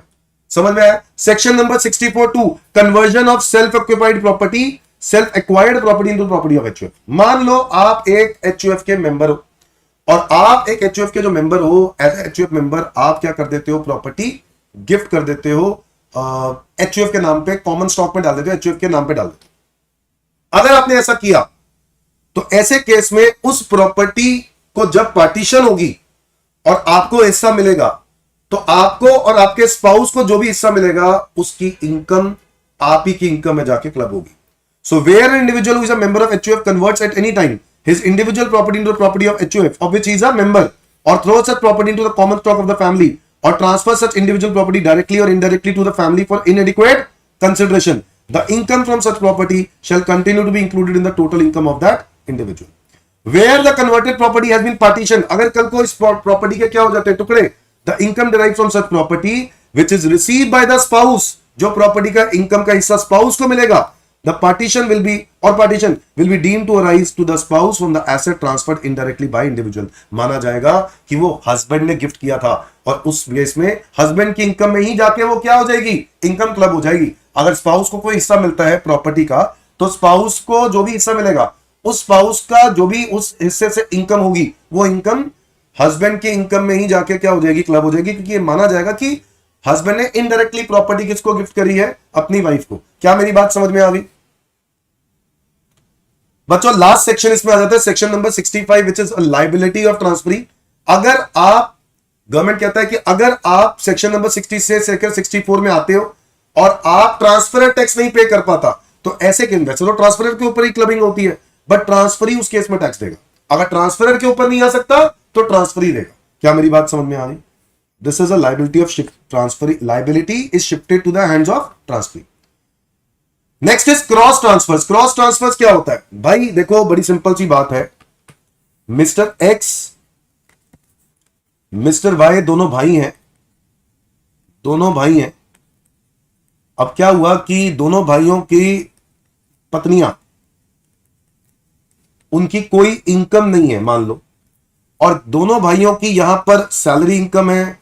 Speaker 1: समझ में आया? Section number 64(2) conversion of self occupied property, self acquired property into property of HUF. मान लो आप एक एचयूएफ के मेंबर हो, और आप एक एचयूएफ के जो मेंबर हो, एज एचयूएफ मेंबर आप क्या कर देते हो? प्रॉपर्टी गिफ्ट कर देते हो एचयूएफ के नाम पे, कॉमन स्टॉक में डाल देते हो, एचयूएफ के नाम पे डाल देते हो। अगर आपने ऐसा किया तो ऐसे केस में उस प्रॉपर्टी को जब पार्टीशन होगी और आपको हिस्सा मिलेगा, तो आपको और आपके स्पाउस को जो भी हिस्सा मिलेगा उसकी इनकम आप ही की इनकम में जाके क्लब होगी। So where an individual who is a member of HUF converts at any time his individual property into the property of HUF of which he is a member, or throws such property into the common stock of the family, or transfers such individual property directly or indirectly to the family for inadequate consideration, the income from such property shall continue to be included in the total income of that individual. Where the converted property has been partitioned, अगर कल को इस property के क्या हो जाते हैं? टुकड़े, the income derived from such property which is received by the spouse, जो प्रॉपर्टी का इनकम का हिस्सा स्पाउस को मिलेगा, the partition will be deemed to arise to the spouse from the asset transferred indirectly by individual। माना जाएगा कि वो हस्बैंड ने गिफ्ट किया था और उस केस में हस्बैंड की इनकम में ही जाके वो क्या हो जाएगी? इनकम क्लब हो जाएगी। अगर स्पाउस को कोई हिस्सा मिलता है प्रॉपर्टी का, तो स्पाउस को जो भी हिस्सा मिलेगा, उस स्पाउस का जो भी उस हिस्से से इनकम होगी, वो इनकम हस्बैंड की इनकम में ही जाके क्या हो जाएगी? क्लब हो जाएगी। क्योंकि ये माना जाएगा कि हस्बैंड ने इनडायरेक्टली प्रॉपर्टी किसको गिफ्ट करी है? अपनी वाइफ को। क्या मेरी बात समझ में आ गई बच्चों? लास्ट सेक्शन इसमें आ जाता है, section number 65 which is liability of transferee. अगर आप, गवर्नमेंट कहता है कि अगर आप सेक्शन नंबर 60 से सेक्शन 64 में आते हो और आप ट्रांसफर टैक्स नहीं पे कर पाता, तो ऐसे केस में चलो ट्रांसफर के ऊपर ही क्लबिंग होती है, बट ट्रांसफरी उस केस में टैक्स देगा। अगर ट्रांसफर के ऊपर नहीं आ सकता तो ट्रांसफरी देगा। क्या मेरी बात समझ में आ रही? This is a liability of transferee, liability is shifted to the hands of transferee. Next is cross transfers. Cross transfers क्या होता है भाई? देखो बड़ी सिंपल सी बात है, मिस्टर एक्स, मिस्टर वाई दोनों भाई हैं, दोनों भाई हैं। अब क्या हुआ कि दोनों भाइयों की पत्नियां, उनकी कोई इनकम नहीं है मान लो, और दोनों भाइयों की यहां पर सैलरी इनकम है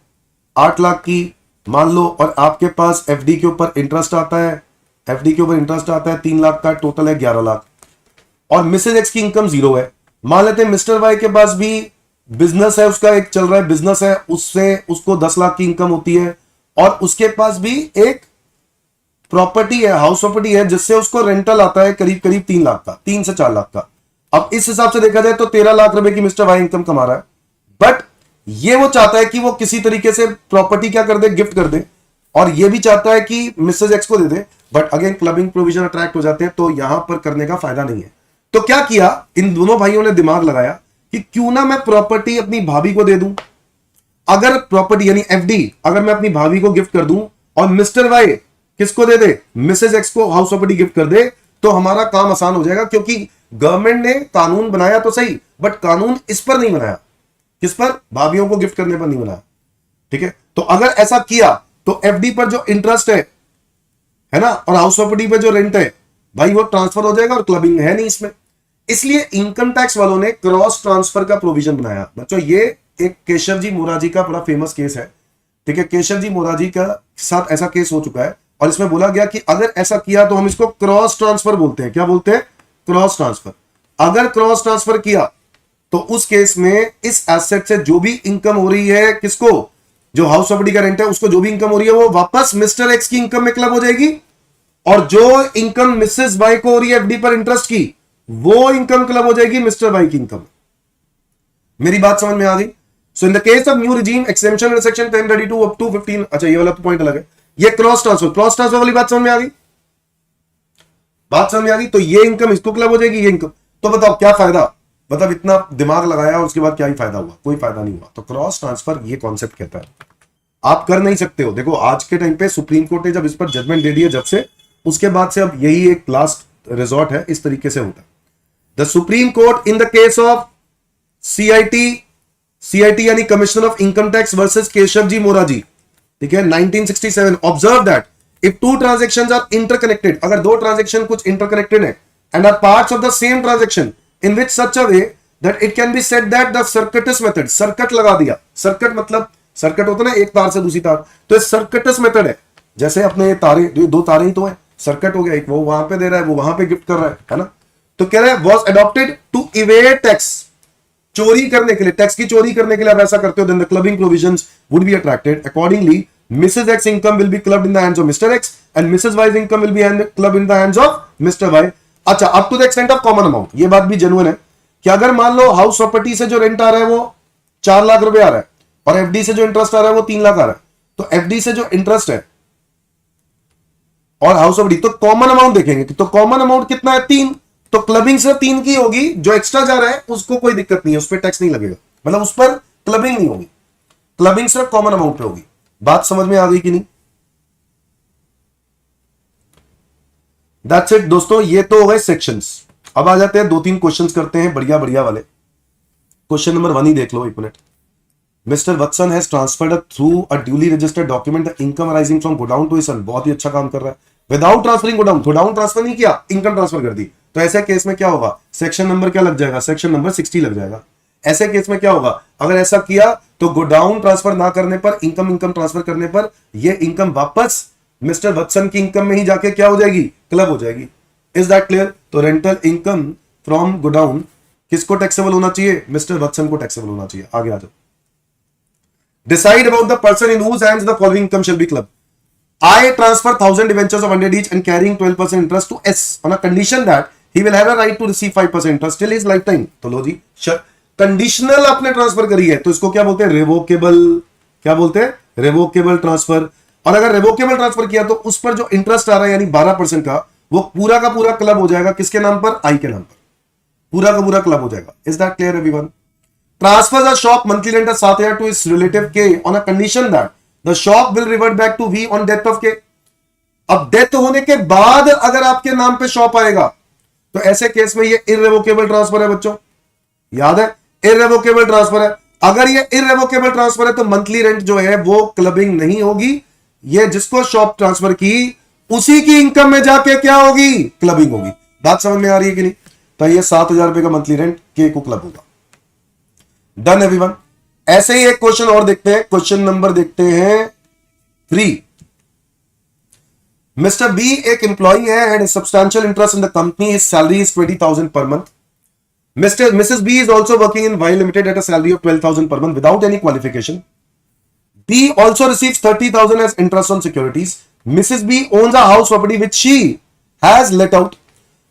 Speaker 1: 8 लाख की मान लो, और आपके पास एफडी के ऊपर इंटरेस्ट आता है, एफडी के ऊपर इंटरेस्ट आता है 3 लाख का, टोटल है 11 लाख, और मिसेज एक्स की इनकम 0 है। मान लेते हैं मिस्टर वाई के पास भी बिजनेस है, उसका एक चल रहा है बिजनेस है, उससे उसको 10 लाख की इनकम होती है, और उसके पास भी एक प्रॉपर्टी है, हाउस प्रॉपर्टी है, जिससे उसको रेंटल आता है करीब करीब 3 लाख का, 3 से 4 लाख का। अब इस हिसाब से देखा जाए तो 13 लाख रुपए की मिस्टर वाई इनकम कमा रहा है, बट ये वो चाहता है कि वो किसी तरीके से प्रॉपर्टी क्या कर दे? गिफ्ट कर दे, और ये भी चाहता है कि मिसेज एक्स को दे दे, but again clubbing provision attract हो जाते हैं, तो यहां पर करने का फायदा नहीं है। तो क्या किया इन दोनों भाइयों ने? दिमाग लगाया कि क्यों ना मैं प्रॉपर्टी अपनी भाभी को दे दूं। अगर प्रॉपर्टी यानी एफडी अगर मैं अपनी भाभी को गिफ्ट कर दूं और मिस्टर वाई किसको दे दे? मिसेज एक्स को हाउस प्रॉपर्टी गिफ्ट कर दे, तो हमारा काम आसान हो जाएगा। क्योंकि गवर्नमेंट ने कानून बनाया तो सही, बट कानून इस पर नहीं बनाया, किस पर? भाभीियों को गिफ्ट करने पर नहीं बनाया। ठीक है, तो अगर ऐसा किया तो एफडी पर जो इंटरेस्ट है ना, और हाउस प्रॉपर्टी पे जो रेंट है भाई, वो ट्रांसफर हो जाएगा, और क्लबिंग है नहीं इसमें। इसलिए इनकम टैक्स वालों ने क्रॉस ट्रांसफर का प्रोविजन बनाया। बच्चों ये एक केशव जी मोराजी का बड़ा फेमस केस है। ठीक है, केशव जी मोराजी का साथ ऐसा केस हो चुका है, और इसमें बोला गया कि अगर ऐसा किया तो हम इसको क्रॉस ट्रांसफर बोलते हैं। क्या बोलते हैं? Cross transfer. अगर क्रॉस ट्रांसफर किया तो उस केस में इस एसेट से जो भी इनकम हो रही है, किसको, जो हाउस प्रॉपर्टी का रेंट है उसको जो भी इनकम हो रही है वो वापस मिस्टर एक्स की इनकम में क्लब हो जाएगी, और जो इनकम मिसेस वाई को हो रही है एफडी पर इंटरेस्ट की, वो इनकम क्लब हो जाएगी मिस्टर वाई की इनकम। मेरी बात समझ में आ गई? So in the case of new regime exemption in section 1032 up to 15, अच्छा ये वाला पॉइंट अलग है, ये क्रॉस ट्रांसफर वाली बात समझ में आ गई? बात समझ में आ गई? तो ये इनकम इसको क्लब हो जाएगी, ये इनकम। तो बताओ क्या फायदा, मतलब इतना दिमाग लगाया और उसके बाद क्या ही फायदा हुआ? कोई फायदा नहीं हुआ। तो क्रॉस ट्रांसफर ये कॉन्सेप्ट कहता है आप कर नहीं सकते हो। देखो आज के टाइम पे सुप्रीम कोर्ट ने जब इस पर जजमेंट दे दिया, जब से उसके बाद से अब यही एक लास्ट रिजॉर्ट है, इस तरीके से होता है। The Supreme Court in the case of CIT यानी commissioner of income tax versus Keshav ji Moraji, ठीक है, 1967, observe that if two transactions are interconnected, अगर दो ट्रांजेक्शन कुछ इंटरकनेक्टेड है and are parts of the same transaction in which such a way that it can be said that the circuitous method, circuit लगा दिया, circuit मतलब circuit होता है ना एक तार से दूसरी तार, तो ये सर्कटस मेथड है। जैसे अपने तारे, दो तारे ही तो है, सर्कट हो गया, एक वो वहां पे दे रहा है, वो वहां पे गिफ्ट कर रहा है ना। तो कह रहा है was adopted to evade tax, चोरी करने के लिए, टैक्स की चोरी करने के लिए आप ऐसा करते हो, then the clubbing provisions would be attracted. Accordingly, Mrs. X income will be clubbed in the hands of Mr. X and Mrs. Y's income will be clubbed in the hands of Mr. Y. अच्छा, up to the extent of common amount, ये बात भी genuine है कि अगर मान लो house property से जो रेंट आ रहा है वो 4 लाख रुपए आ रहा है और एफडी से जो इंटरेस्ट आ रहा है वो 3 लाख आ रहा है, तो एफडी से जो इंटरेस्ट है और हाउस प्रॉपर्टी, तो कॉमन अमाउंट देखेंगे, तो कॉमन अमाउंट कितना है? 3, तो क्लबिंग से 3 की होगी, जो एक्स्ट्रा जा रहा है उसको कोई दिक्कत नहीं है, उस पर टैक्स नहीं लगेगा, मतलब उस पर क्लबिंग नहीं होगी, क्लबिंग सिर्फ कॉमन अमाउंट पे होगी। बात समझ में आ गई कि नहीं? दैट्स इट दोस्तों, ये तो हो गए सेक्शंस। अब आ जाते हैं 2-3 क्वेश्चंस करते हैं बढ़िया बढ़िया वाले। क्वेश्चन नंबर 1 ही देख लो, 1 minute. Mister Watson has transferred through a duly registered document the income arising from godown to his son, बहुत ही अच्छा काम कर रहा है। Without transferring godown, godown transfer नहीं किया, इनकम ट्रांसफर कर दी, तो ऐसे केस में क्या होगा? सेक्शन नंबर क्या लग जाएगा? सेक्शन नंबर 60 लग जाएगा। ऐसे केस में क्या होगा? अगर ऐसा किया तो गोडाउन ट्रांसफर ना करने पर, इनकम ट्रांसफर करने पर, यह इनकम वापस मिस्टर वत्सन की इनकम में ही जाके क्या हो जाएगी? क्लब हो जाएगी। Is that clear? तो रेंटल इनकम फ्रॉम गोडाउन किसको टैक्सेबल होना चाहिए? मिस्टर वत्सन को टैक्सेबल होना चाहिए। आगे आ जाओ। Decide about the person in whose hands the following income shall be club. I transfer 1000 debentures of 100 each and carrying 12% interest to S on a condition that he will have a right to receive 5% interest till his lifetime. तो लो जी, conditional आपने transfer करी है तो इसको क्या बोलते हैं? Revocable. क्या बोलते हैं? Revocable transfer. और अगर रिवोकेबल ट्रांसफर किया तो उस पर जो इंटरेस्ट आ रहा है यानी 12% का, वो पूरा का पूरा क्लब हो जाएगा किसके नाम पर? आई के नाम पर, पूरा का पूरा क्लब हो जाएगा। Is that clear everyone? Transfer the shop monthly rent 7000 to his relative K on a condition that the shop will revert back to V on death of K. अब डेथ होने के बाद अगर आपके नाम पे शॉप आएगा तो ऐसे केस में ये इररिवोकेबल ट्रांसफर है बच्चों, याद है? इररिवोकेबल ट्रांसफर है। अगर ये इररिवोकेबल ट्रांसफर है तो मंथली रेंट जो है वो क्लबिंग नहीं होगी, ये जिसको शॉप ट्रांसफर की उसी की इनकम में जाके क्या होगी? क्लबिंग होगी। बात समझ में आ रही है कि नहीं? तो ये 7000 रुपए का मंथली रेंट के को क्लब होगा। Done everyone? ऐसे ही एक क्वेश्चन और देखते हैं, क्वेश्चन नंबर देखते हैं 3। मिस्टर बी एक एम्प्लॉई है, had substantial interest in the company, his salary is 20,000 per month. Mrs. B is also working in Y Limited at a salary of 12,000 per month without any qualification. B also receives 30,000 as interest on securities. Mrs. B owns a house property which she has let out.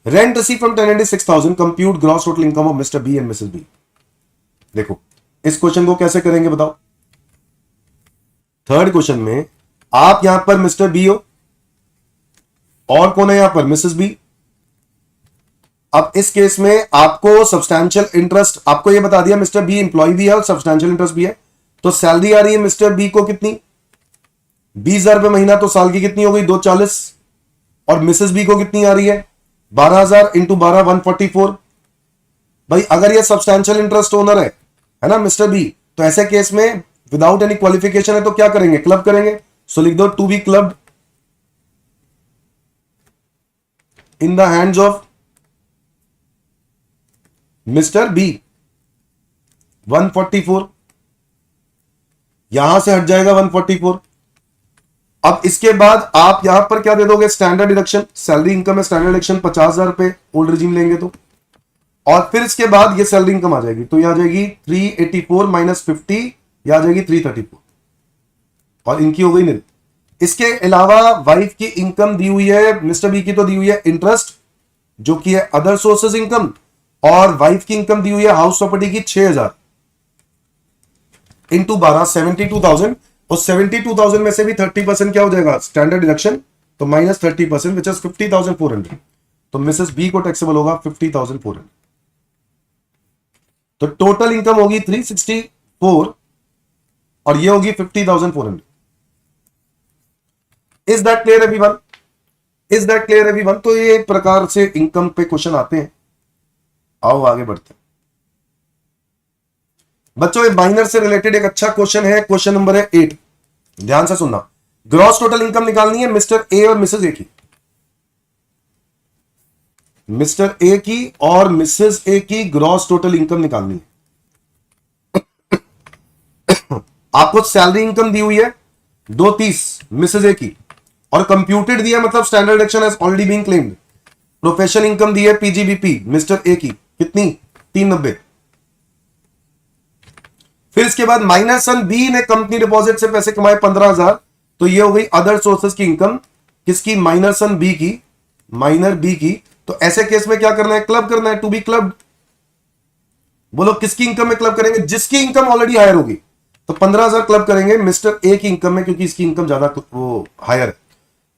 Speaker 1: Rent received from tenant is 6,000. Compute gross total income of Mr. B and Mrs. B. देखो इस question को कैसे करेंगे बताओ। Third question में आप यहां पर मिस्टर बी हो और कौन है यहां पर? Mrs B. अब इस केस में आपको सब्सटैंशियल इंटरेस्ट, आपको यह बता दिया मिस्टर बी इंप्लॉय भी है और सब्सटैंशियल इंटरेस्ट भी है, तो सैलरी आ रही है मिस्टर बी को कितनी? 20,000 रुपए महीना, तो साल की कितनी हो गई? 240। और मिसेस बी को कितनी आ रही है? 12,000 इंटू 12 144। भाई अगर ये सब्सटैंशियल इंटरेस्ट ओनर है ना मिस्टर बी, तो ऐसे केस में विदाउट एनी क्वालिफिकेशन है तो क्या करेंगे? क्लब करेंगे। सो लिख दो to be club in the hands of Mr B 144, यहां से हट जाएगा 144। अब इसके बाद आप यहां पर क्या दे दोगे? स्टैंडर्ड डिडक्शन, सैलरी इनकम है स्टैंडर्ड डिडक्शन 50,000 रुपए ओल्ड रिजीम लेंगे तो और फिर इसके बाद ये सैलरी इनकम आ जाएगी, तो यह आ जाएगी 384 माइनस 50, यह आ जाएगी 334, और इनकी हो गई नील। इसके अलावा वाइफ की इनकम दी हुई है, मिस्टर बी की तो दी हुई है इंटरेस्ट जो कि है अदर सोर्सेज इनकम, और वाइफ की इनकम दी हुई है हाउस प्रॉपर्टी की 6000 इंटू 12 72,000, और 72,000 में से भी 30% क्या हो जाएगा स्टैंडर्ड डिडक्शन, तो माइनस 30% विच इज 50,400, तो मिसेस बी को टैक्सेबल होगा 50,400। तो टोटल इनकम होगी 364 और ये होगी 50,400। Is that clear everyone? Is that clear everyone? तो ये एक प्रकार से इनकम पे क्वेश्चन आते हैं। आओ आगे बढ़ते हैं बच्चों। ये माइनर से रिलेटेड एक अच्छा क्वेश्चन है, क्वेश्चन नंबर है 8, ध्यान से सुनना। ग्रॉस टोटल इनकम निकालनी है मिस्टर ए और मिसेस ए की, मिस्टर ए की और मिसेस ए की ग्रॉस टोटल इनकम निकालनी है। आपको सैलरी इनकम दी हुई है 230 मिसेस ए की, और कंप्यूटेड दिया मतलब standard deduction has already been claimed. Professional income दी है पीजीबीपी मिस्टर ए की, कितनी 390। फिर इसके बाद माइनर सन बी ने कंपनी डिपॉजिट से पैसे कमाए 15,000, तो ये हो गई अदर सोर्सेज की इनकम, किसकी? माइनर सन बी की, माइनर बी की। तो ऐसे केस में क्या करना है? क्लब करना है, टू बी क्लब्ड। बोलो किसकी इनकम में क्लब करेंगे? जिसकी इनकम ऑलरेडी हायर होगी, तो 15,000 क्लब करेंगे मिस्टर ए की इनकम में, क्योंकि इसकी इनकम ज्यादा वो हायर है।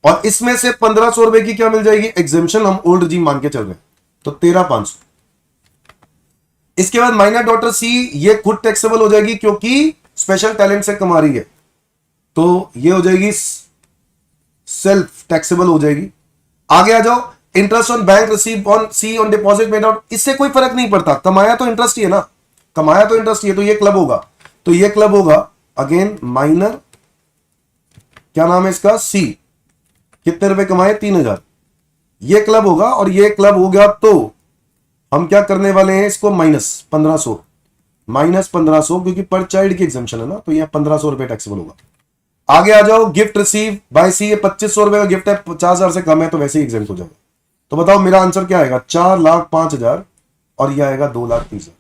Speaker 1: और इसमें से 1500 रुपए की क्या मिल जाएगी? एग्जेम्पशन, हम ओल्ड रिजीम मान के चल रहे हैं, तो 13,500। इसके बाद माइनर डॉटर सी, ये खुद टैक्सेबल हो जाएगी क्योंकि स्पेशल टैलेंट से कमा रही है, तो ये हो जाएगी सेल्फ टैक्सेबल हो जाएगी। आगे आ जाओ, interest on bank receive on C on deposit made out, इससे कोई फर्क नहीं पड़ता, कमाया तो इंटरेस्ट ही है ना, कमाया तो इंटरेस्ट ही है, तो ये क्लब होगा, तो ये क्लब होगा अगेन माइनर, क्या नाम है इसका? सी। कितने रुपए कमाए? 3,000, ये क्लब होगा, और ये क्लब हो गया, तो हम क्या करने वाले हैं इसको? माइनस 1500, माइनस 1500, क्योंकि पर चाइल्ड की एग्जाम्पशन है ना, तो यह 1500 रुपए टैक्सेबल होगा। आगे आ जाओ, गिफ्ट रिसीव बाय सी, ये 2500 रुपए का गिफ्ट है, 50,000 से कम है, तो वैसे ही एग्जाम्प्ट हो जाएगा। तो बताओ मेरा आंसर क्या आएगा? 4,05,000, और यह आएगा 2,30,000।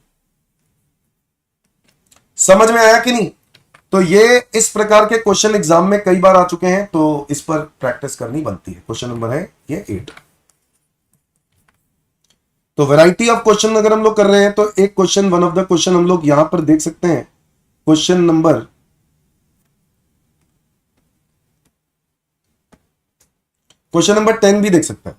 Speaker 1: समझ में आया कि नहीं? तो ये इस प्रकार के क्वेश्चन एग्जाम में कई बार आ चुके हैं, तो इस पर प्रैक्टिस करनी बनती है। क्वेश्चन नंबर है ये 8। तो वैरायटी ऑफ क्वेश्चन अगर हम लोग कर रहे हैं, तो एक question, one of the question हम लोग यहां पर देख सकते हैं, क्वेश्चन नंबर 10 भी देख सकते हैं।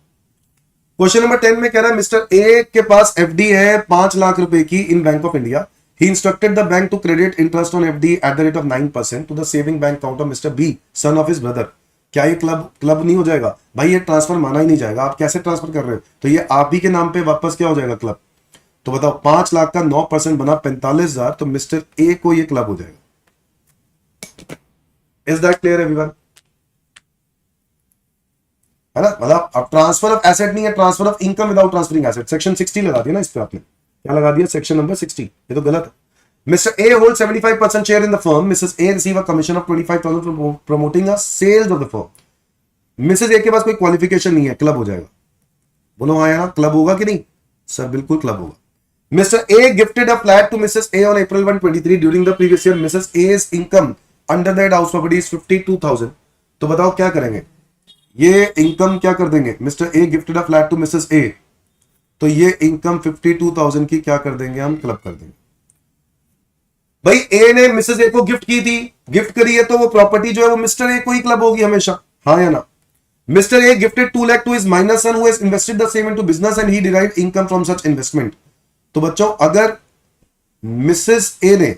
Speaker 1: क्वेश्चन नंबर 10 में कह रहा है मिस्टर ए के पास एफडी है 5 लाख रुपए की in Bank of India. He instructed the bank to credit interest on FD at the rate of 9% to the saving bank account of Mr. B, son of his brother. क्या ये club नहीं हो जाएगा? भाई ये ट्रांसफर माना ही नहीं जाएगा, आप कैसे ट्रांसफर कर रहे हो? तो ये आप ही के नाम पे वापस क्या हो जाएगा? क्लब। तो बताओ 5 लाख का 9% बना 45,000, तो मिस्टर ए को ये क्लब हो जाएगा। Is that clear everyone? है ना? मतलब अब ट्रांसफर ऑफ एसेट नहीं है, transfer of income without transferring asset. Section 60 लगा दिया ना इस पे आपने, क्या लगा दिया? Section number 60। ये तो गलत है। Mister A hold 75% share in the firm, Mrs A receive a commission of 25,000 from promoting a sales of the firm. Mrs A के पास कोई क्वालिफिकेशन नहीं है, क्लब हो जाएगा। बोलो हाँ यार, क्लब होगा कि नहीं? सर बिल्कुल क्लब होगा। Mister A gifted a flat to Mrs A on April 1, 2023 during the previous year. Mrs A's income under that house property is 52,000। तो बताओ क्या करेंगे? ये इनकम क्या कर देंगे? Mister A gifted a flat to Mrs A, तो ये इनकम 52,000 की क्या कर देंगे? हम क्लब कर देंगे। भाई ए ने मिसेस ए को गिफ्ट की थी, गिफ्ट करी है, तो वो प्रॉपर्टी जो है वो मिस्टर ए को ही क्लब होगी हमेशा, हाँ या ना? Mr A gifted 2 lakh to his minor son who has invested the same into business and he derived income from such investment. तो बच्चों अगर मिसेस ए ने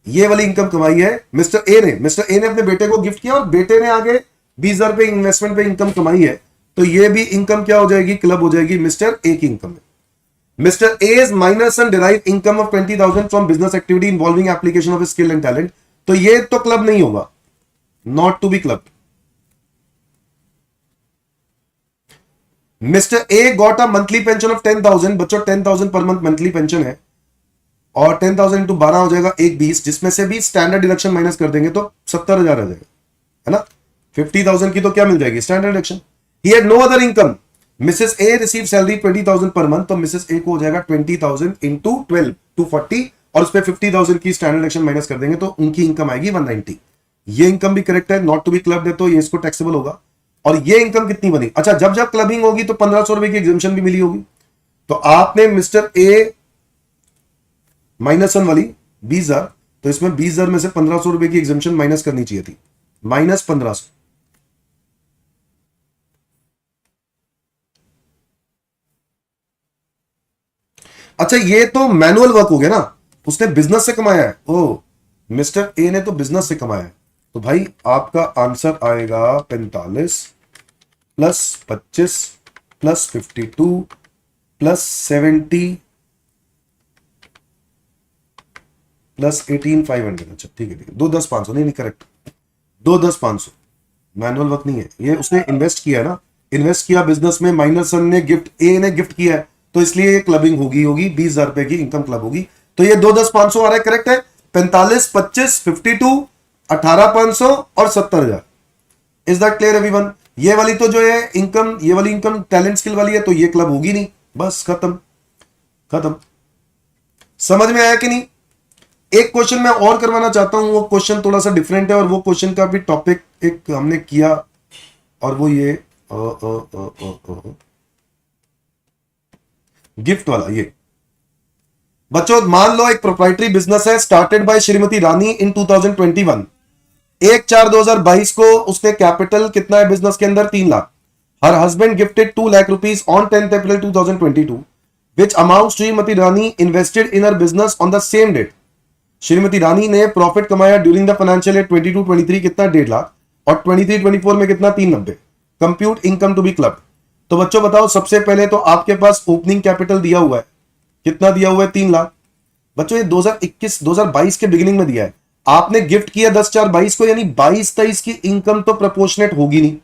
Speaker 1: ये वाली इनकम कमाई है, मिस्टर ए ने अपने बेटे को गिफ्ट किया और बेटे ने आगे 20,000 रुपए इन्वेस्टमेंट पे इनकम कमाई है, तो ये भी इनकम क्या हो जाएगी? क्लब हो जाएगी मिस्टर ए की इनकम में। Mister A's minor son derive income of 20,000 from business activity involving application of his skill and talent, तो ये तो क्लब नहीं होगा, not to be club। Mister A got a monthly pension of 10,000, बच्चों 10,000 per month monthly pension है, और 10,000 into 12 हो जाएगा 1,20, जिसमें से भी स्टैंडर्ड डिडक्शन माइनस कर देंगे तो 70,000 आ जाएगा, है ना? 50,000 की तो क्या मिल जाएगी? Standard deduction. He had no other income, Mrs A receive salary 20,000 per month, तो मिसेस ए को हो जाएगा 20,000 इंटू 12 240, और उस पर 50,000 की स्टैंडर्ड एक्शन माइनस कर देंगे तो उनकी इनकम आएगी 190। ये इनकम भी करेक्ट है, नॉट टू बी क्लब्ड है तो ये इसको टैक्सेबल होगा। और ये इनकम कितनी बनी, अच्छा जब जब क्लबिंग होगी तो 1,500 रुपए की एग्जामिशन भी मिली होगी, तो आपने मिस्टर ए -1 वाली 20,000, तो इसमें 20,000 में से 1,500 रुपए की एग्जामिशन माइनस करनी चाहिए थी, -1,500। अच्छा ये तो मैनुअल वर्क हो गया ना, उसने बिजनेस से कमाया है, ओ मिस्टर ए ने तो बिजनेस से कमाया है, तो भाई आपका आंसर आएगा 45 प्लस 25 प्लस 52 प्लस 70 प्लस 18,500। अच्छा ठीक है 2,10,500, नहीं करेक्ट 2,10,500, मैनुअल वर्क नहीं है ये, उसने इन्वेस्ट किया ना, इन्वेस्ट किया बिजनेस में, -1 ने गिफ्ट, ए ने गिफ्ट किया है, तो इसलिए ये क्लबिंग होगी 20,000 रुपए की इनकम क्लब होगी, तो ये 2,10,500 आ रहा है, करेक्ट है। 45 25 52 18,500 और 70,000। Is that clear everyone? ये वाली तो जो है इनकम, ये वाली इनकम टैलेंट स्किल वाली है, तो ये क्लब होगी नहीं, बस खत्म खत्म। समझ में आया कि नहीं? एक क्वेश्चन मैं और करवाना चाहता हूं, वो क्वेश्चन थोड़ा सा डिफरेंट है, और वो क्वेश्चन का भी टॉपिक एक हमने किया, और वो ये गिफ्ट वाला। ये बच्चों मान लो एक प्रोप्राइटरी बिजनेस है, स्टार्टेड बाय श्रीमती रानी इन 2021, 1/4/2022 को उसने कैपिटल कितना है बिजनेस के अंदर, 3 lakh. Her husband gifted 2 lakh rupees on 10th April 2022, which amount Shrimati Rani invested in her business on the same date. Shrimati Rani ने प्रॉफिट कमाया ड्यूरिंग द फाइनेंशियल ईयर 22-23 कितना, 1.5 लाख, और 23-24 में कितना, 390। Compute income to be club. तो बच्चों बताओ, सबसे पहले तो आपके पास ओपनिंग कैपिटल दिया हुआ है, कितना दिया हुआ है, 3 लाख। बच्चों ये 2022 के बिगिनिंग में दिया है, आपने गिफ्ट किया 10/4/22 को, यानी 22-23 की इनकम तो प्रोपोर्शनेट होगी नहीं,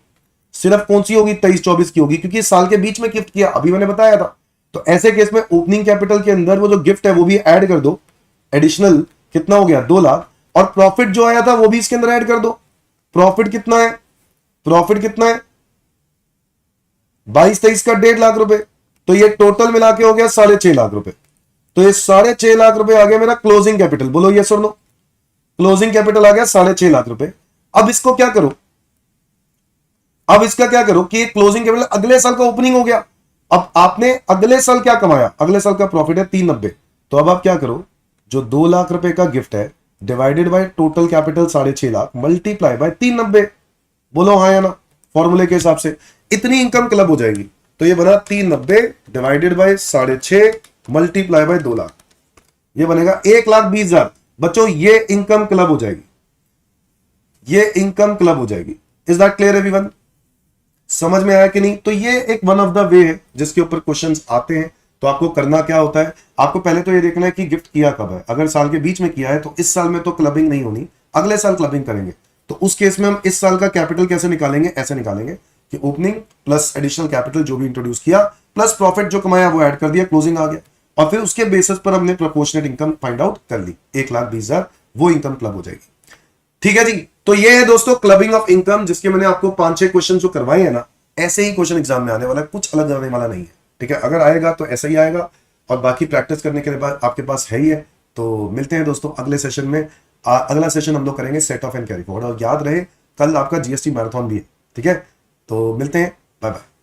Speaker 1: सिर्फ कौन सी होगी, 23-24 की होगी, क्योंकि साल के बीच में गिफ्ट किया, अभी मैंने बताया था। तो ऐसे केस में ओपनिंग कैपिटल के अंदर वो जो गिफ्ट है वो भी ऐड कर दो, एडिशनल कितना हो गया, 2 लाख, और प्रॉफिट जो आया था वो भी इसके अंदर ऐड कर दो। प्रॉफिट कितना है, प्रॉफिट कितना है, 22-23 का 1.5 लाख रुपए, तो ये टोटल मिला के हो गया 6.5 लाख रुपए। तो ये 6.5 लाख रुपए आ गया मेरा क्लोजिंग कैपिटल, बोलो यस और नो। क्लोजिंग कैपिटल आ गया 6.5 लाख रुपए। अब इसको क्या करो, अब इसका क्या करो कि क्लोजिंग कैपिटल अगले साल का ओपनिंग हो गया, अब आपने अगले साल क्या कमाया, अगले साल का प्रॉफिट है 390, तो अब आप क्या करो, जो 2 लाख रुपए का गिफ्ट है divided by total capital 6.5 lakh multiply by 390, बोलो हाँ या ना, फॉर्मूले के हिसाब से इतनी इनकम क्लब हो जाएगी। तो ये बना 390 divided by 6.5 multiply by 2 lakh, ये बनेगा 1,20,000। बच्चों ये इनकम क्लब हो जाएगी, ये इनकम क्लब हो जाएगी। Is that clear everyone? समझ में आया कि नहीं? तो ये एक वन ऑफ द वे है जिसके ऊपर क्वेश्चंस आते हैं। तो आपको करना क्या होता है, आपको पहले तो ये देखना है कि गिफ्ट किया कब है। अगर साल के बीच में किया है तो इस साल में तो क्लबिंग नहीं होनी, अगले साल क्लबिंग करेंगे। तो उस केस में हम इस साल का कैपिटल कैसे निकालेंगे, ऐसे निकालेंगे कि ओपनिंग प्लस एडिशनल कैपिटल जो भी इंट्रोड्यूस किया प्लस प्रॉफिट जो कमाया वो ऐड कर दिया, क्लोजिंग आ गया, और फिर उसके बेसिस पर हमने प्रोपोर्शनेट इनकम फाइंड आउट कर ली, 1,20,000 वो इनकम क्लब हो जाएगी। ठीक है जी, तो ये है दोस्तों क्लबिंग ऑफ इनकम, जिसके मैंने आपको 5-6 क्वेश्चन जो करवाए हैं ना, ऐसे ही क्वेश्चन एग्जाम में आने वाला है, कुछ अलग आने वाला नहीं है। ठीक है, अगर आएगा तो ऐसा ही आएगा, और बाकी प्रैक्टिस करने के बाद आपके पास है ही है। तो मिलते हैं दोस्तों अगले सेशन में। अगला सेशन हम लोग करेंगे set of and carry forward, और याद रहे कल आपका जीएसटी मैराथन भी है। ठीक है, तो मिलते हैं, बाय बाय।